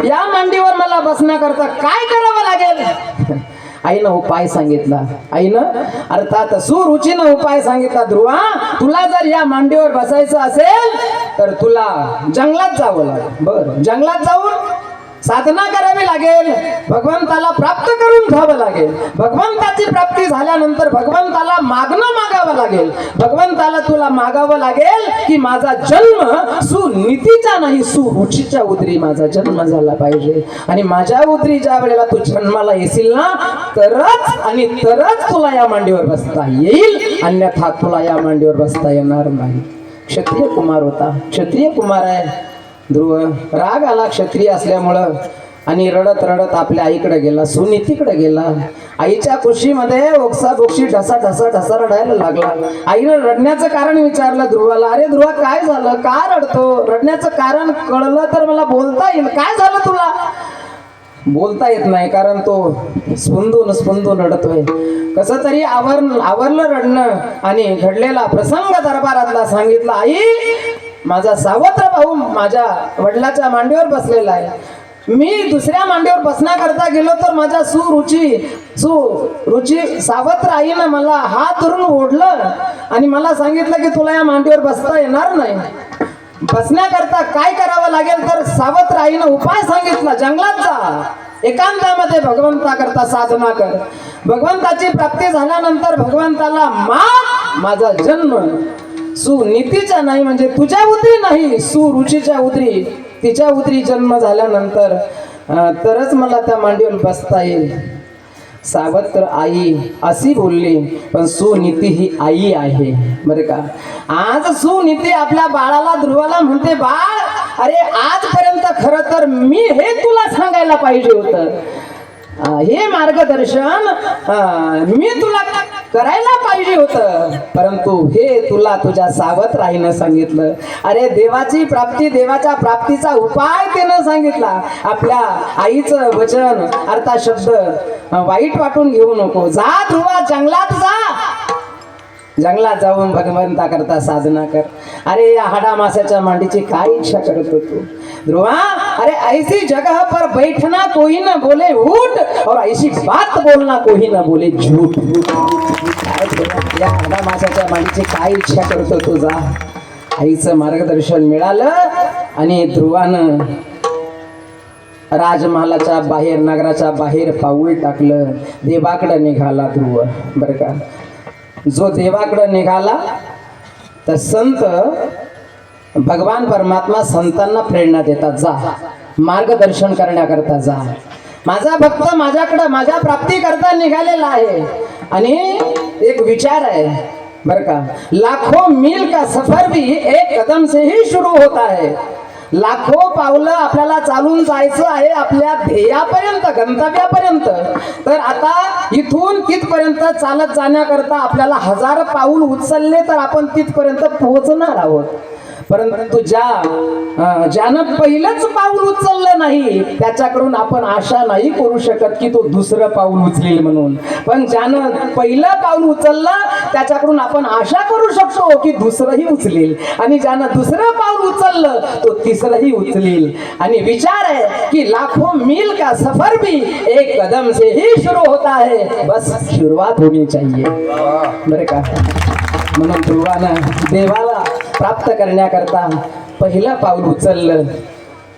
या मांडीवर मला बसण्याकरता काय करावं लागेल? आईनं उपाय सांगितला. आईनं अर्थात सुरुचीनं उपाय सांगितला. ध्रुवा तुला जर या मांडीवर बसायचं असेल तर तुला जंगलात जावं लागेल. बरं, जंगलात जाऊन साधना करावी लागेल. भगवंताला प्राप्त करून घ्यावं लागेल. भगवंताची प्राप्ती झाल्यानंतर भगवंताला मागावं लागेल. भगवंताला तुला मागावं लागेल की माझा जन्म सुनीतीचा नाही सुरुचीच्या उदरी माझा जन्म झाला पाहिजे. आणि माझ्या उदरी ज्या वेळेला तू जन्माला येशील ना तरच तुला या मांडीवर बसता येईल. अन्यथा तुला या मांडीवर बसता येणार नाही. क्षत्रिय कुमार होता. क्षत्रिय कुमार आहे ध्रुव. राग आला क्षत्रिय असल्यामुळं आणि रडत रडत आपल्या आईकडे गेला. सुनीतीकडे गेला. आईच्या कुशीमध्ये ओक्साबोक्षी ढसा रडायला लागला. आईनं रडण्याचं कारण विचारलं ध्रुवाला. अरे ध्रुवा काय झालं? का रडतो? रडण्याचं कारण कळलं तर मला बोलता येईल. काय झालं तुला? बोलता येत नाही कारण तो स्पंदून रडतोय. कसं तरी आवरलं रडणं आणि घडलेला प्रसंग दरबारातला सांगितला. आई माझा सावत्र भाऊ माझ्या वडिलाच्या मांडीवर बसलेला आहे. मी दुसऱ्या मांडीवर बसण्याकरता गेलो तर माझ्या सुरुची सावत्र आईनं मला हात धरून ओढलं आणि मला सांगितलं की तुला या मांडीवर बसता येणार नाही. बसण्याकरता काय करावं लागेल तर सावत्र आईनं उपाय सांगितला. जंगलात जा, एकांतामध्ये भगवंताकरता साधना कर. भगवंताची प्राप्ती झाल्यानंतर भगवंताला माझा जन्म सुनीतीचा नाही म्हणजे तुझ्या उदरी नाही सुरुचीच्या उदरी तिच्या उदरी जन्म झाल्यानंतर तरच मला त्या मांडीवर बसता येईल. सावत्र आई अशी बोलली पण सुनीती ही आई आहे बरं का. आज सुनीती आपल्या बाळाला ध्रुवाला म्हणते, बाळ अरे आजपर्यंत खरं तर मी हे तुला सांगायला पाहिजे होतं. हे मार्गदर्शन मी तुला करायला पाहिजे होतं परंतु हे तुला तुझ्या सावत्र आईनं सांगितलं. अरे देवाची प्राप्ती देवाच्या प्राप्तीचा उपाय त्यानं सांगितला. आपल्या आईचं वचन अर्थात शब्द वाईट वाटून घेऊ नको. जा ध्रुवा जंगलात जा. जंगलात जाऊन भगवंता करता साधना कर. अरे या हाडा मासाच्या मांडीची काय इच्छा करत होतो ध्रुवा? अरे ऐसी जगह पर बैठना कोई न बोले उठ और ऐसी बात बोलना कोई न बोले झूठ. या हाडा मासाच्या मांडीची काय इच्छा करत होतो? जा. आईचं मार्गदर्शन मिळालं आणि ध्रुवानं राजमहालाच्या बाहेर नगराच्या बाहेर पाऊल टाकलं. देवाकडे निघाला ध्रुव बरं का. जो देवाकडे निघाला तर संत भगवान परमात्मा संतांना प्रेरणा देतात. जा मार्गदर्शन करण्याकरता जा. माझा भक्त माझ्याकडे माझ्या प्राप्ती करता निघालेला आहे आणि एक विचार आहे बरं का. लाखों मील का सफर भी एक कदम से ही शुरू होता है. लाखो पावलं आपल्याला चालून जायचं आहे आपल्या ध्येयापर्यंत गंतव्यापर्यंत. तर आता इथून तिथपर्यंत चालत जाण्याकरता आपल्याला 1000 पाऊल उचलले तर आपण तिथपर्यंत पोहोचणार आहोत. परंतु ज्यानं पहिलंच पाऊल उचललं नाही त्याच्याकडून आपण आशा नाही करू शकत की तो दुसरं पाऊल उचलेल म्हणून. पण ज्यानं पहिलं पाऊल उचललं त्याच्याकडून आपण आशा करू शकतो की दुसरंही उचलेल, आणि ज्यानं दुसरं पाऊल उचललं तो तिसरंही उचलेल. आणि विचार है कि लाखों मील का सफर भी एक कदम से ही शुरू होता है, बस शुरुआत होनी चाहिए. बरं का? म्हणून ध्रुवानं देवाला प्राप्त करण्याकरता पहिलं पाऊल उचललं.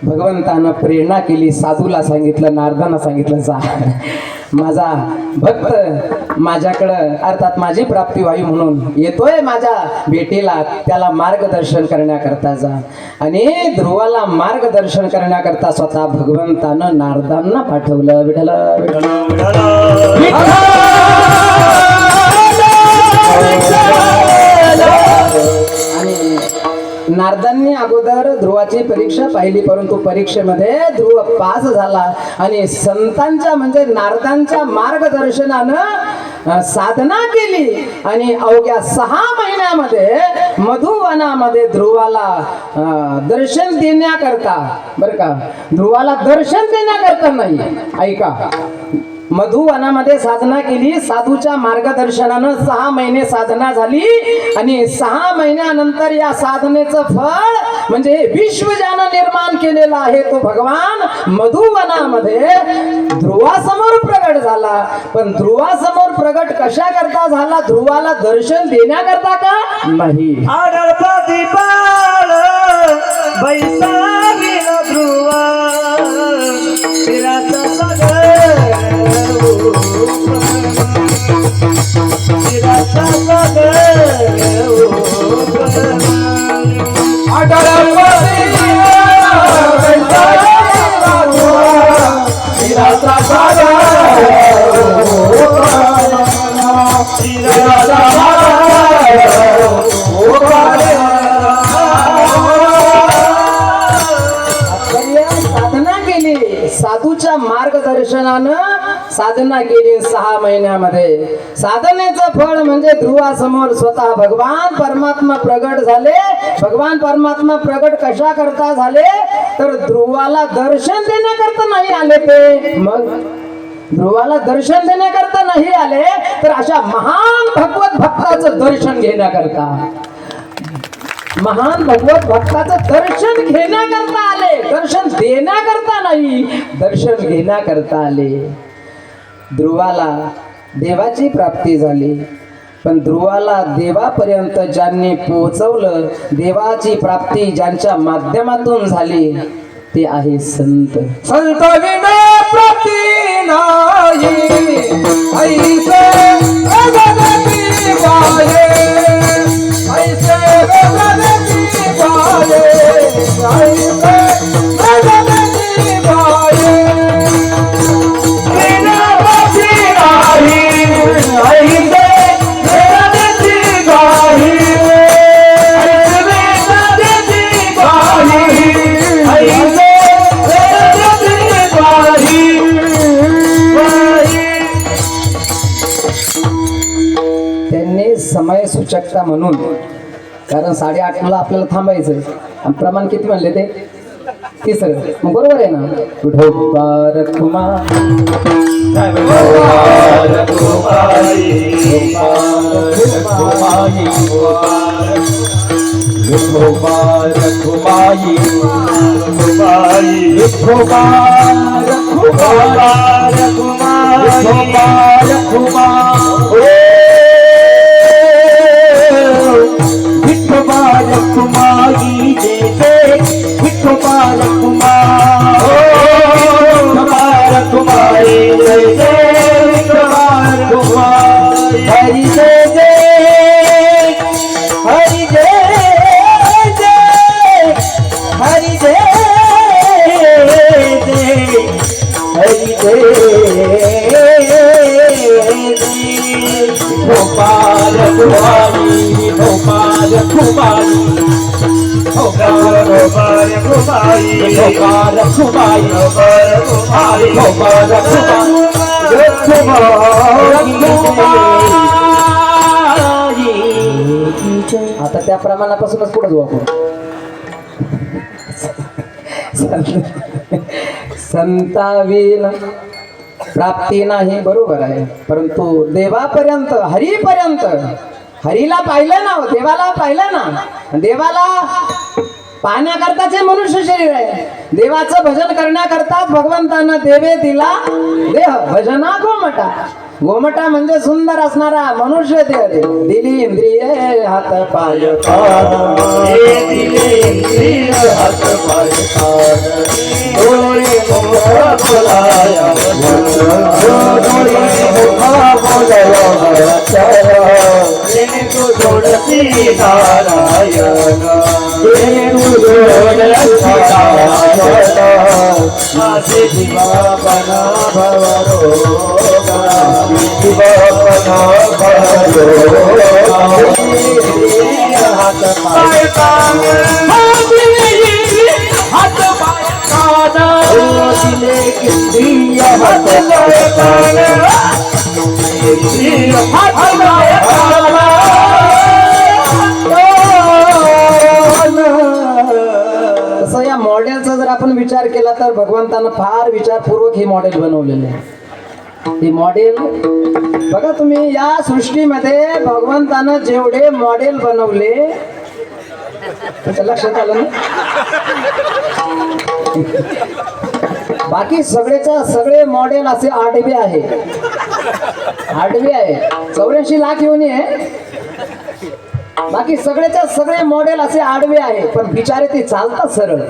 भगवंतानं प्रेरणा केली, साधूला सांगितलं, नारदांना सांगितलं, जा माझा भक्त माझ्याकडं अर्थात माझी प्राप्ती व्हावी म्हणून येतोय माझ्या भेटीला, त्याला मार्गदर्शन करण्याकरता जा. आणि ध्रुवाला मार्गदर्शन करण्याकरता स्वतः भगवंतानं नारदांना पाठवलं. विठ्ठल आणि नारदांनी अगोदर ध्रुवाची परीक्षा पाहिली, परंतु परीक्षेमध्ये ध्रुव पास झाला. आणि संतांच्या म्हणजे नारदांच्या मार्गदर्शनानं साधना केली आणि अवघ्या 6 महिन्यामध्ये मधुवनामध्ये ध्रुवाला दर्शन देण्याकरता, बरं का, ध्रुवाला दर्शन देण्याकरता नाही, ऐका, मधुवनामध्ये साधना केली. साधूच्या मार्गदर्शनानं 6 महिने साधना झाली आणि 6 महिन्यानंतर या साधनेचं फळ म्हणजे विश्व ज्यानं निर्माण केलेलं आहे तो भगवान मधुवनामध्ये ध्रुवासमोर प्रगट झाला. पण ध्रुवासमोर प्रगट कशा करता झाला? ध्रुवाला दर्शन देण्याकरता का नाही. आडळपती बाळ बैसावीला ध्रुवा शिराचा सागर शिराचा सागर शिराचा साधना केली, साधूच्या मार्गदर्शनानं साधना केली. 6 महिन्यामध्ये साधनेचं फळ म्हणजे ध्रुवासमोर स्वतः भगवान परमात्मा प्रगट झाले. भगवान परमात्मा प्रगट कशा करता झाले? तर ध्रुवाला दर्शन देण्याकरता नाही आले ते. मग ध्रुवाला दर्शन देण्याकरता नाही आले तर अशा महान भगवत भक्ताचं दर्शन घेण्याकरता, महान भगवत भक्ताचं दर्शन घेण्याकरता आले. दर्शन देण्याकरता नाही, दर्शन घेण्याकरता आले. ध्रुवाला देवाची प्राप्ती झाली. पण ध्रुवाला देवापर्यंत ज्यांनी पोहोचवलं, देवाची प्राप्ती ज्यांच्या माध्यमातून झाली ते आहे संत. संत विना प्राप्ती नाही, ऐसे भगवती पाये, ऐसे भगवती पाये, ऐसे भगवती पाये. विना प्राप्ती नाही, ऐसे भगवती पाये, ऐसे भगवती पाये, ऐसे त्यांनी समय सूचकता म्हणून, कारण 8:30 आपल्याला थांबायचं आणि प्रमाण किती म्हणले ते 3. मग बरोबर आहे ना. विठोबा रखुमा कुमारी जय विठोबा कुमारी जय जय विठोबा कुमारी हरि जय जय हरि जय जय हरि जय जय हरि जय गोपाल कुमारी गोपाल कुमारी गोपाल कुमारी गोपाल कुमारी गोपाल आता त्या प्रमाणापासूनच पुढे जाऊ आपण. संतावील प्राप्ती नाही, बरोबर आहे, परंतु देवापर्यंत, हरीपर्यंत, हरीला पाहिलं ना, देवाला पाहिलं ना, देवाला पाहण्याकरताचे मनुष्य शरीर आहे. देवाचं भजन करण्याकरताच भगवंतानं देवे दिला देह. भजना गोमटा, गोमटा म्हणजे सुंदर असणारा मनुष्य देह. दिली इंद्रिय हात पाय दिले इंद्रिय हात पाय कान, डोळे मुख फुलाया डोळे मुख बोलाया रेणू जोडसी नारायण, रेणू जोडसी नारायण, माझे जीवापना भवरोगा, जीवापना भवरोगा. हात पाय कान, हात पाय कान, दिले इंद्रिय हात पाय कान, इंद्रिय हात पाय कान. तसं या मॉडेलचा जर आपण विचार केला तर भगवंतानं फार विचारपूर्वक हे मॉडेल बनवलेले आहे. हे मॉडेल बघा तुम्ही, या सृष्टीमध्ये भगवंतानं जेवढे मॉडेल बनवले, त्याच्या लक्षात आलं ना, बाकी सगळेच्या सगळे मॉडेल असे आडवे आहे. 84 लाख योनी आहे. बाकी सगळेच्या सगळे मॉडेल असे आडवे आहे, पण बिचारे ते चालतात सरळ.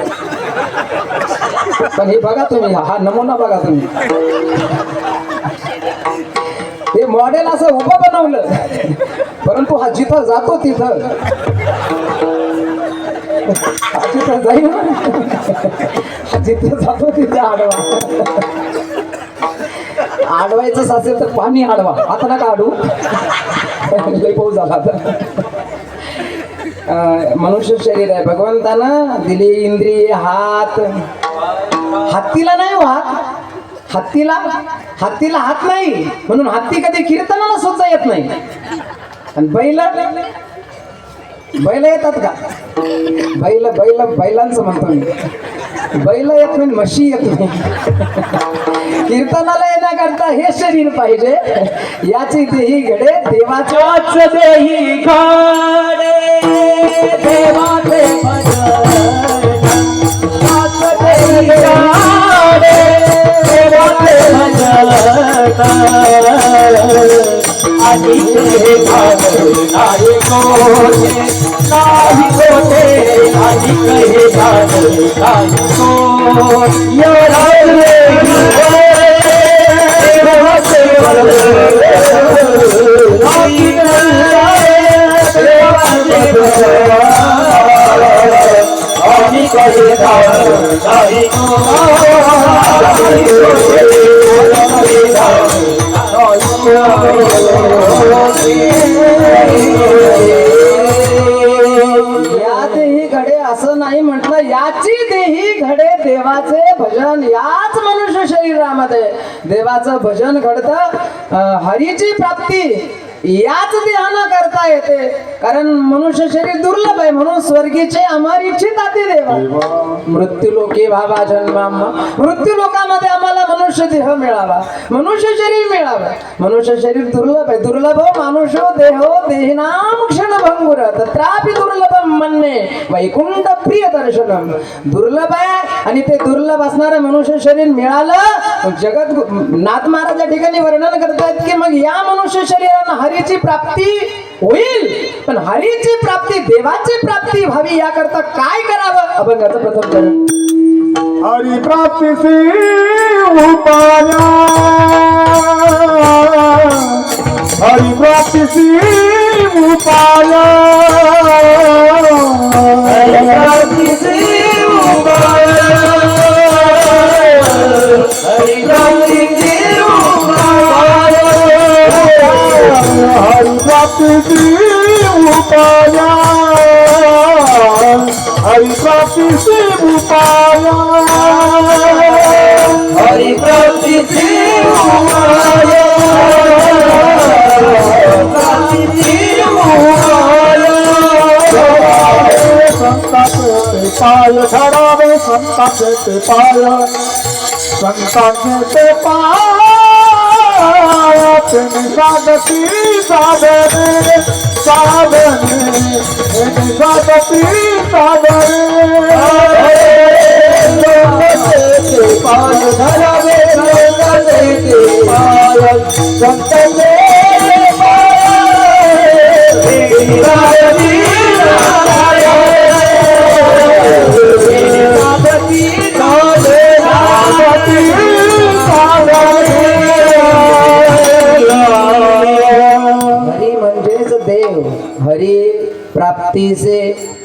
पण हे बघा तुम्ही, हा नमुना बघा तुम्ही, हे मॉडेल असं उभं बनवलं, परंतु हा जिथं जातो तिथं, हा जिथं जाईल ना, हा जिथं जातो तिथे आडवा. आडवायचं असेल तर पाणी आडवा, आता नका आडू, लई पाऊस झाला आता. मनुष्य शरीर आहे, भगवंतानं दिली इंद्रिय हात. हत्तीला नाही हो हात, हत्तीला हात नाही, म्हणून हत्ती कधी कीर्तनाला सुद्धा येत नाही. आणि बैल येतात का? बैलांचं म्हणतो मी, बैल येत नाही, म्हशी येत नाही. कीर्तनाला येण्याकरता हे शरीर पाहिजे. याची देही घडे देवाचे देही घडे देवाचे भजन, देही घडे देवाचे भजन, आणि ते घडे नाही कोठे, नाही कोठे, आणि कहे घडे नाही कोठे. देवाचे भजन, आणि कहे नाही या देही घडे असं नाही म्हटलं, याची देही घडे देवाचे भजन. याच मनुष्य शरीरामध्ये देवाचं भजन घडतं. हरीची प्राप्ती याच देहानं करता येते, कारण मनुष्य शरीर दुर्लभ आहे, म्हणून स्वर्गीचे अमर इच्छित आती देवा. मृत्यू लोके भावा जन्मा, मृत्यू लोकामध्ये आम्हाला मनुष्य देह मिळावा, मनुष्य शरीर मिळावं. मनुष्य शरीर दुर्लभ आहे. दुर्लभ मानुषो देहो देहिनाम क्षण भंगुर, तत्रापि दुर्लभम म्हणणे वैकुंठ प्रिय दर्शनम. दुर्लभ आहे, आणि ते दुर्लभ असणारं मनुष्य शरीर मिळालं. जगत नाथ महाराज या ठिकाणी वर्णन करतायत की मग या मनुष्य शरीरानं हरीची प्राप्ती होईल. पण हरीची प्राप्ती, देवाची प्राप्ती व्हावी याकरता काय करावं? अभंगाचं प्रथम चरण. हरि प्राप्तीसी उपाया, हरि प्राप्तीसी उपाया, हरि प्राप्तीसी उपाया, हरि प्राप्तीसी उपाया, हरि प्राप्तीसी उपाया, हरि प्राप्तीसी उपाया, हरि प्राप्तीसी उपाया, प्राप्तीसी उपाया. संतात पाय धरावे संतांचे ते पाय संतांचे ते पाय त्यांनी साधती साधने साधने त्यांनी साधती साधने पाय धरावे संतांचे ते पाय संतांचे हरी म्हणजेच देव. हरी प्राप्तीचे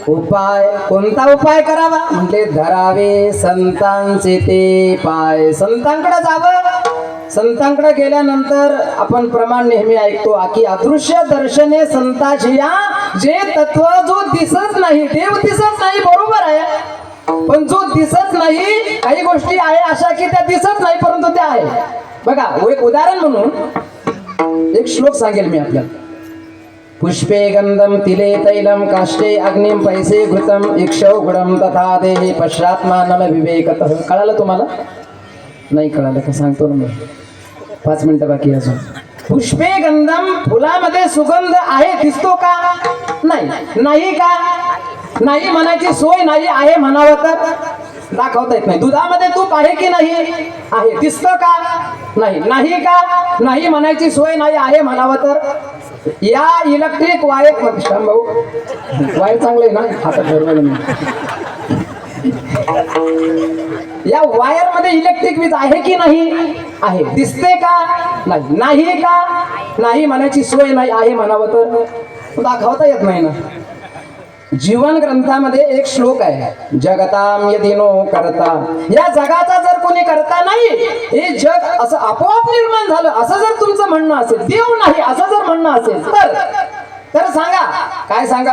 उपाय. कोणता उपाय करावा म्हणजे धरावे संतांचे ते पाय. संतांकडे जावं. संतांकडे गेल्यानंतर आपण प्रमाण नेहमी ऐकतो की अदृश्य दर्शने संताची या, जे तत्व जो दिसत नाही, देव दिसत नाही, बरोबर आहे, पण जो दिसत नाही, काही गोष्टी आहे अशा की त्या दिसत नाही परंतु त्या आहे. बघा एक उदाहरण म्हणून एक श्लोक सांगेल मी आपल्याला. पुष्पे गंधम तिले तैलम काष्टे अग्निम पैसे घृतम इक्षौगुणम तथा देहि पश्चात्मानम विवेकतः. कळालं तुम्हाला? नाही कळालं का? सांगतो ना मी. 5 मिनिटं बाकी अजून. पुष्पे गंधम, फुलामध्ये सुगंध आहे, दिसतो का? नाही. नाही का? नाही म्हणायची सोय नाही, आहे म्हणावं तर दाखवता येत नाही. दुधामध्ये तूप आहे की नाही? आहे. दिसतं का? नाही. नाही का? नाही म्हणायची सोय नाही, आहे म्हणावं तर. या इलेक्ट्रिक वायर श्याम भाऊ, वायर चांगले ना, हातात धरलं मी. या वायर मध्ये इलेक्ट्रिक वीज आहे की नाही? आहे. दिसते का? नाही. नाही का? नाही म्हणायची सोय नाही, आहे म्हणावं तर दाखवता येत नाही ना. जीवन ग्रंथामध्ये एक श्लोक आहे, जगताम यदि नो करता. या जगाचा जर कोणी करता नाही, हे जग असं आपोआप निर्माण झालं असं जर तुमचं म्हणणं असेल, देव नाही असं जर म्हणणं असेल तर सांगा. काय सांगा?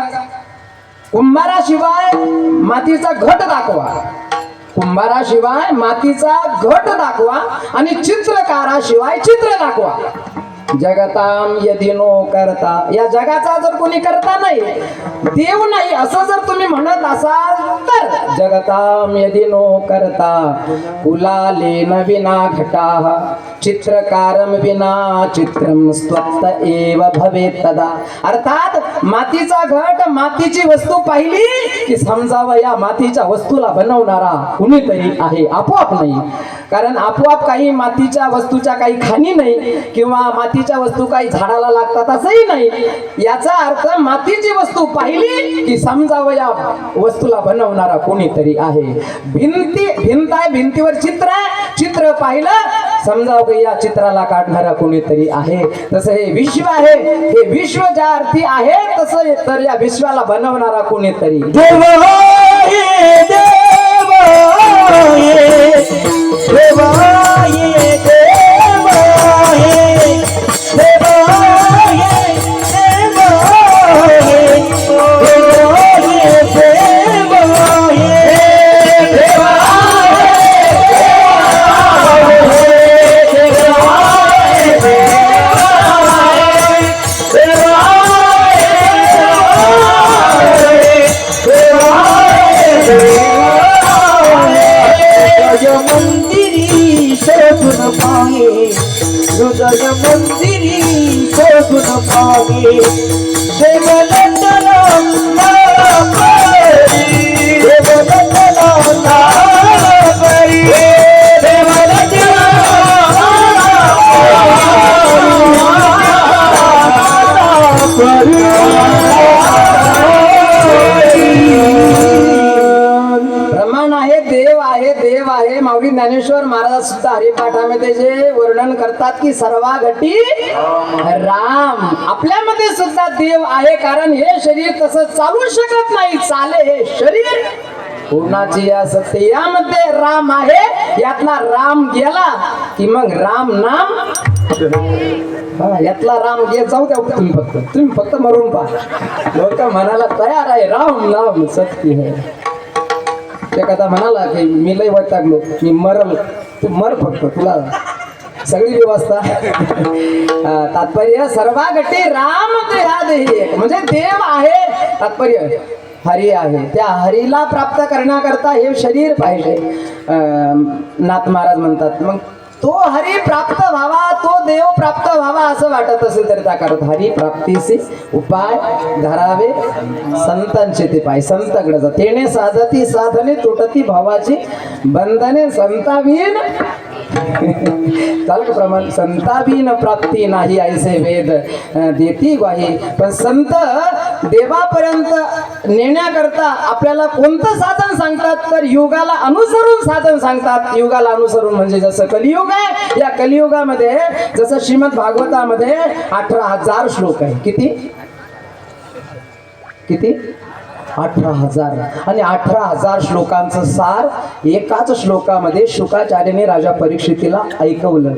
कुंभाराशिवाय मातीचा घट दाखवा. कुंभाराशिवाय मातीचा घट दाखवा आणि चित्रकाराशिवाय चित्र दाखवा. जगताम यदि नो करता. या जगाचा जर कोणी करता नाही, देव नाही असं जर तुम्ही म्हणत असाल तर जगताम यदि नो करता कुलालेन विना घटाः चित्रकारम विना चित्रम स्वत्त एव भवेत् तदा. अर्थात मातीचा घट, मातीची वस्तू पाहिली की समजावं या मातीच्या वस्तूला बनवणारा कुणीतरी आहे, आपोआप नाही. कारण आपोआप काही मातीच्या वस्तूच्या काही खाणी नाही किंवा मातीच्या वस्तू काही झाडाला लागतात असंही नाही. याचा अर्थ मातीची वस्तू पाहिली की समजावं या वस्तूला बनवणारा कोणीतरी आहे. भिंत आहे, भिंतीवर चित्र आहे, चित्र पाहिलं समजावं या चित्राला काढणारा कोणीतरी आहे. तसं हे विश्व आहे, हे विश्व ज्या अर्थी आहे तसं तर या विश्वाला बनवणारा कोणीतरी देव आहे, देव आहे, देव आहे, देव आहे, देव आहे, देव आहे, देव आहे, देव आहे, देव मंदिरी शोधून पाहे, हृदय मंदिरी शोधून पाहे, देवलंदना प्रमाण आहे, देव आहे, देव आहे. माऊली ज्ञानेश्वर महाराज सुद्धा हरिपाठामध्ये जे वर्णन करतात की सर्वा घटी राम. आपल्यामध्ये सुद्धा देव आहे, कारण हे शरीर तसं चालू शकत नाही, चाले हे शरीर पूर्णाची या सत्य. यामध्ये राम आहे, यातला राम गेला की मग राम नाम. यातला राम गे जाऊ द्या, तुम्ही फक्त मरून पहा. लोक म्हणायला तयार आहे राम नाम सत्य है. ते कथा म्हणाला की मी लय वैतागलो, मी मरल, तू मर फक्त, तुला सगळी व्यवस्था. तात्पर्य सर्वागटी राम देहा देही, म्हणजे देव आहे. तात्पर्य हरी आहे. त्या हरीला प्राप्त करण्याकरता हे शरीर पाहिजे. नाथ महाराज म्हणतात मग तो हरी प्राप्त व्हावा, तो देव प्राप्त व्हावा असं वाटत असेल तर त्या करत हरी प्राप्तीचे उपाय धरावे संतांचे ते पाय. संतकडे जा तेने साधती साधने तुटती भावाची बंधने संतावीन चालक प्रमाण संताबीन प्राप्ती नाही ऐसे वेद देती ग्वाही. पण संत देवापर्यंत नेण्याकरता आपल्याला कोणतं साधन सांगतात तर युगाला अनुसरून साधन सांगतात. युगाला अनुसरून म्हणजे जसं कलियुग आहे, या कलियुगामध्ये जसं श्रीमद भागवतामध्ये 18,000 श्लोक आहे. किती किती 18,000 आणि 18,000 श्लोकांचं सार एकाच श्लोकामध्ये शुकाचार्याने राजा परीक्षितीला ऐकवलं.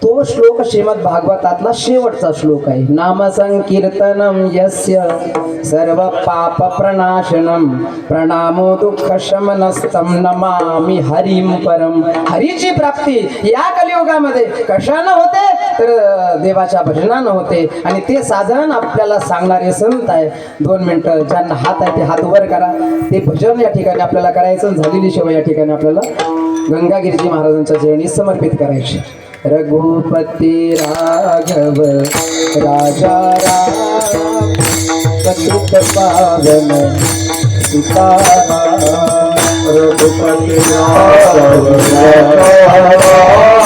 तो श्लोक श्रीमद भागवतातला शेवटचा श्लोक आहे. नाम संकीर्तनम यस्य सर्व पाप प्रणाशनम प्रणामो दुःख शमनस्तम नमामि हरिम परम. हरीची प्राप्ती या कलियुगामध्ये कशानं होते तर देवाच्या भजनानं होते. आणि ते साधन आपल्याला सांगणारे संत आहे. 2 मिनिटं ज्यांना हात आहे ते हात वर करा. ते भजन या ठिकाणी आपल्याला करायचं. झालेली सेवा या ठिकाणी आपल्याला गंगागिरीजी महाराजांच्या चरणी समर्पित करायची. रघुपती राघव राजा राम पतित पावन सीताराम. रघुपति राघव राजा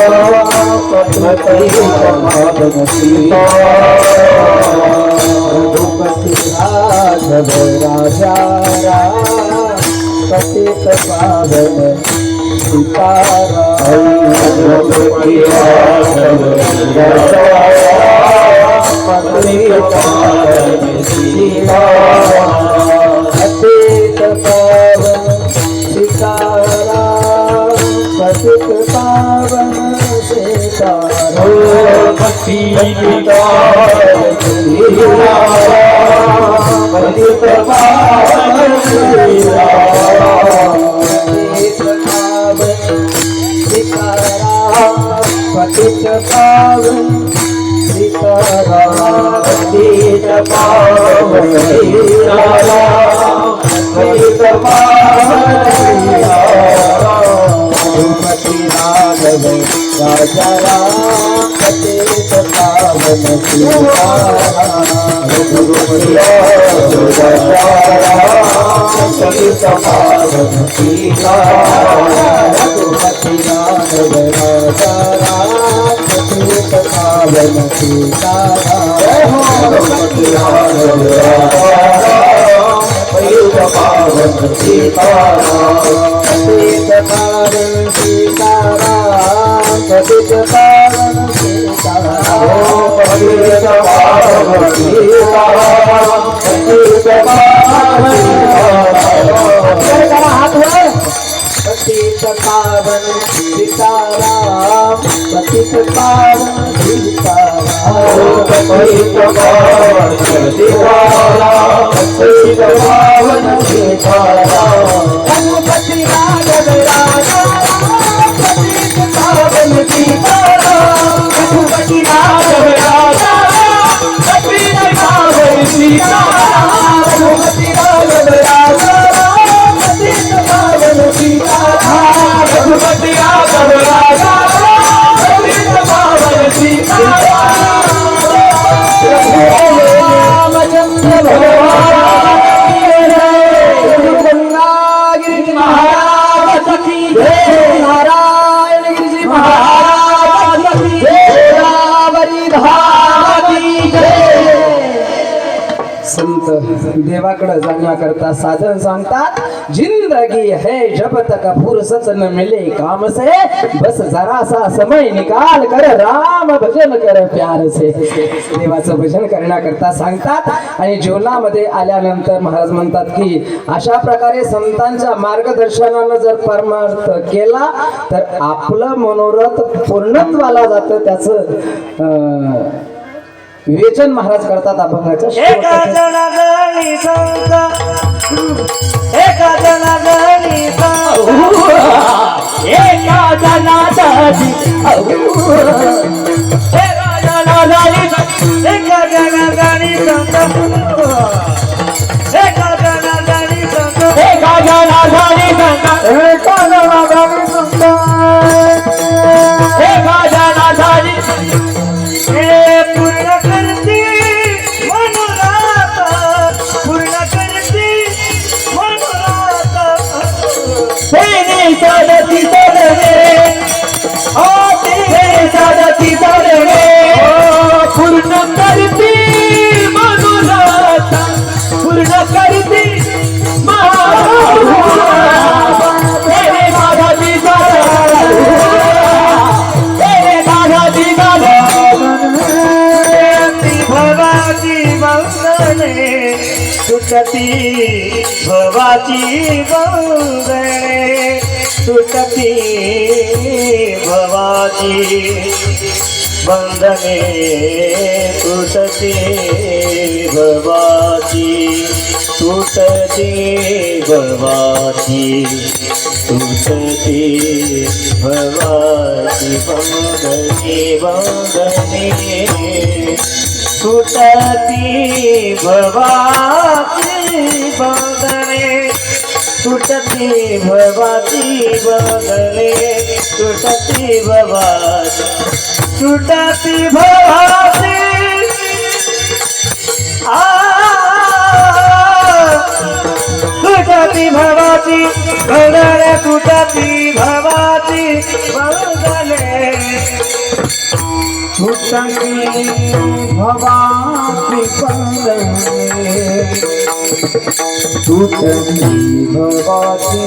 राम पतित पावन सीताराम. रघुपति राघव राजा राम पतित पावन सीताराम. रघुपति राघव राजा राम पतित पावन सीताराम. पतित पावन सीताराम पतित पावन सीताराम. पतित पावन सीताराम पतित पावन सीताराम. पतित पावन सीताराम पतित पावन सीताराम पतित पावन सीताराम. रघुपति राघव राजा राम पतित पावन सीताराम. रघुपति राघव राजा राम पतित पावन सीताराम. रघुपति राघव राजा राम पतित पावन सीताराम. रघुपति राघव राजा राम पतित पावन सीताराम. पतित पावन सीताराम पतित पावन सीताराम. पतित पावन सीताराम पतित पावन सीताराम. हाथ वर. पतित पावन सीताराम पतित पावन सीताराम. पतित पावन सीताराम पतित पावन सीताराम. रघुपति राघव राजा राम पतित पावन सीताराम. रघुपति राघव राजा राम पतित पावन सीताराम. रघुपति राघव राजा राम पतित पावन सीताराम. रघुपति राघव राजा राम पतित पावन सीताराम. रामचंद्र भगवान गंगागिरी महाराज की जय. नारायण गिरिजी महाराज की जय. रावरी धाम की जय. संत देवाकडे जाण्याकरता साधन सांगतात. जिंदगी है जब तक फुर्सत न मिले काम से बस जरा सा समय निकाल कर राम भजन कर प्यार से. देवाचं भजन करण्याकरता सांगतात. आणि जीवनामध्ये आल्यानंतर महाराज म्हणतात की अशा प्रकारे संतांच्या मार्गदर्शनानं जर परमार्थ केला तर आपलं मनोरथ पूर्णत्वाला जातं. त्याचं विवेचन महाराज करतात अभंगाच्या एका शेवटाच्या. जनागणी संत एका जनागणी संत एका जनादनी एका जनागणी संत एका जनागणी संत एका जनागणी तिने साधती साधने ओ तिने साधती साधने पूर्ण करती मनोरथ पूर्ण करती तेरे साधती साधने तेरे साधती साधने भवाची बंधने तुटती भवाची बंधने तुटती भवाची बंधने तुटती भवाची तुटती भवाची तुटती भवाची बंधने बंधने तुटती भवाची बंधने तुटती भवाची बंधने तुटती भवाची तुटती भवाची तुटती भवाची बंधने तुटती भवाची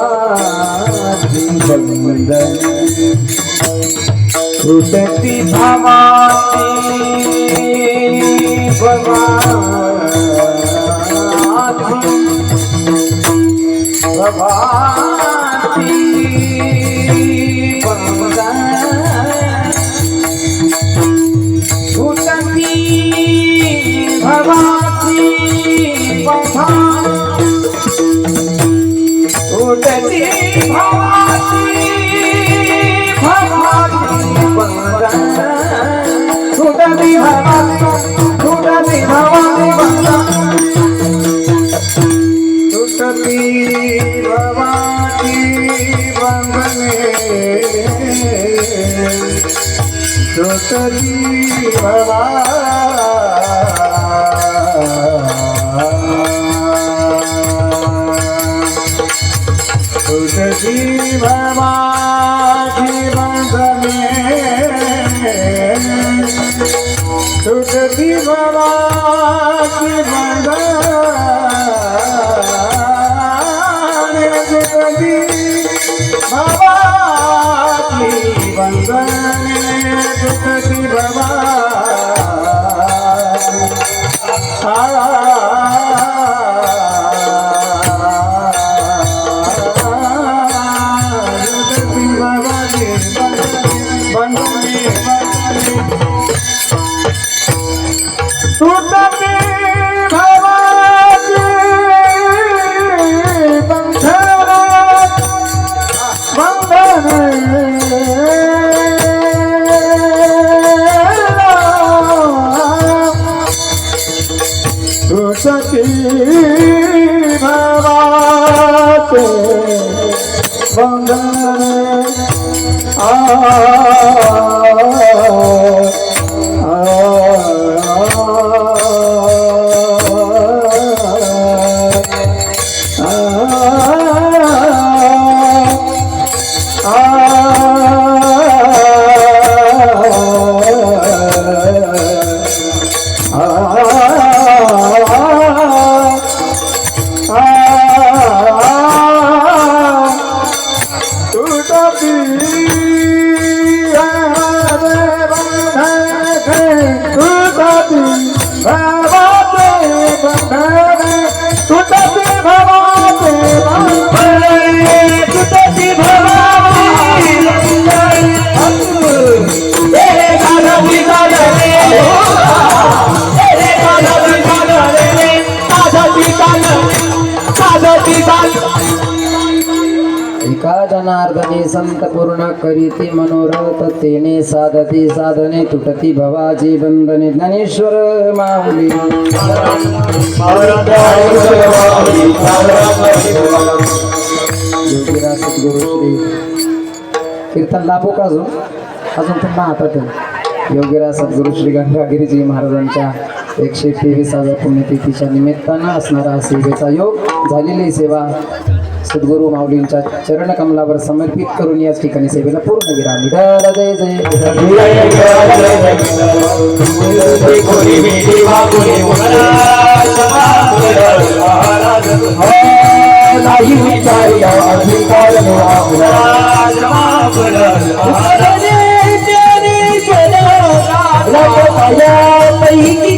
बंधने तुटती भवाची बंधने तुटती भवाची बंधने तुटती भवाची एका जनार्दने संत पूर्ण करीती मनोरथ तेने साधती साधने तुटती भवाची बंधने ज्ञानेश्वर माऊली योगीराज सद्गुरु श्री कीर्तन लाभो का अजून पुन्हा हातात आहे. योगीराज सद्गुरु श्री गंगागिरीजी महाराजांच्या 123व्या पुण्यतिथीच्या निमित्तानं असणारा सेवेचा योग झालेली सेवा सद्गुरू माऊलींच्या चरण कमलावर समर्पित करून याच ठिकाणी सेवेला पूर्ण विराम. विठ्ठल जय जय कोणी मिठी वागुनी मला नाही विचार अधिकार पैकी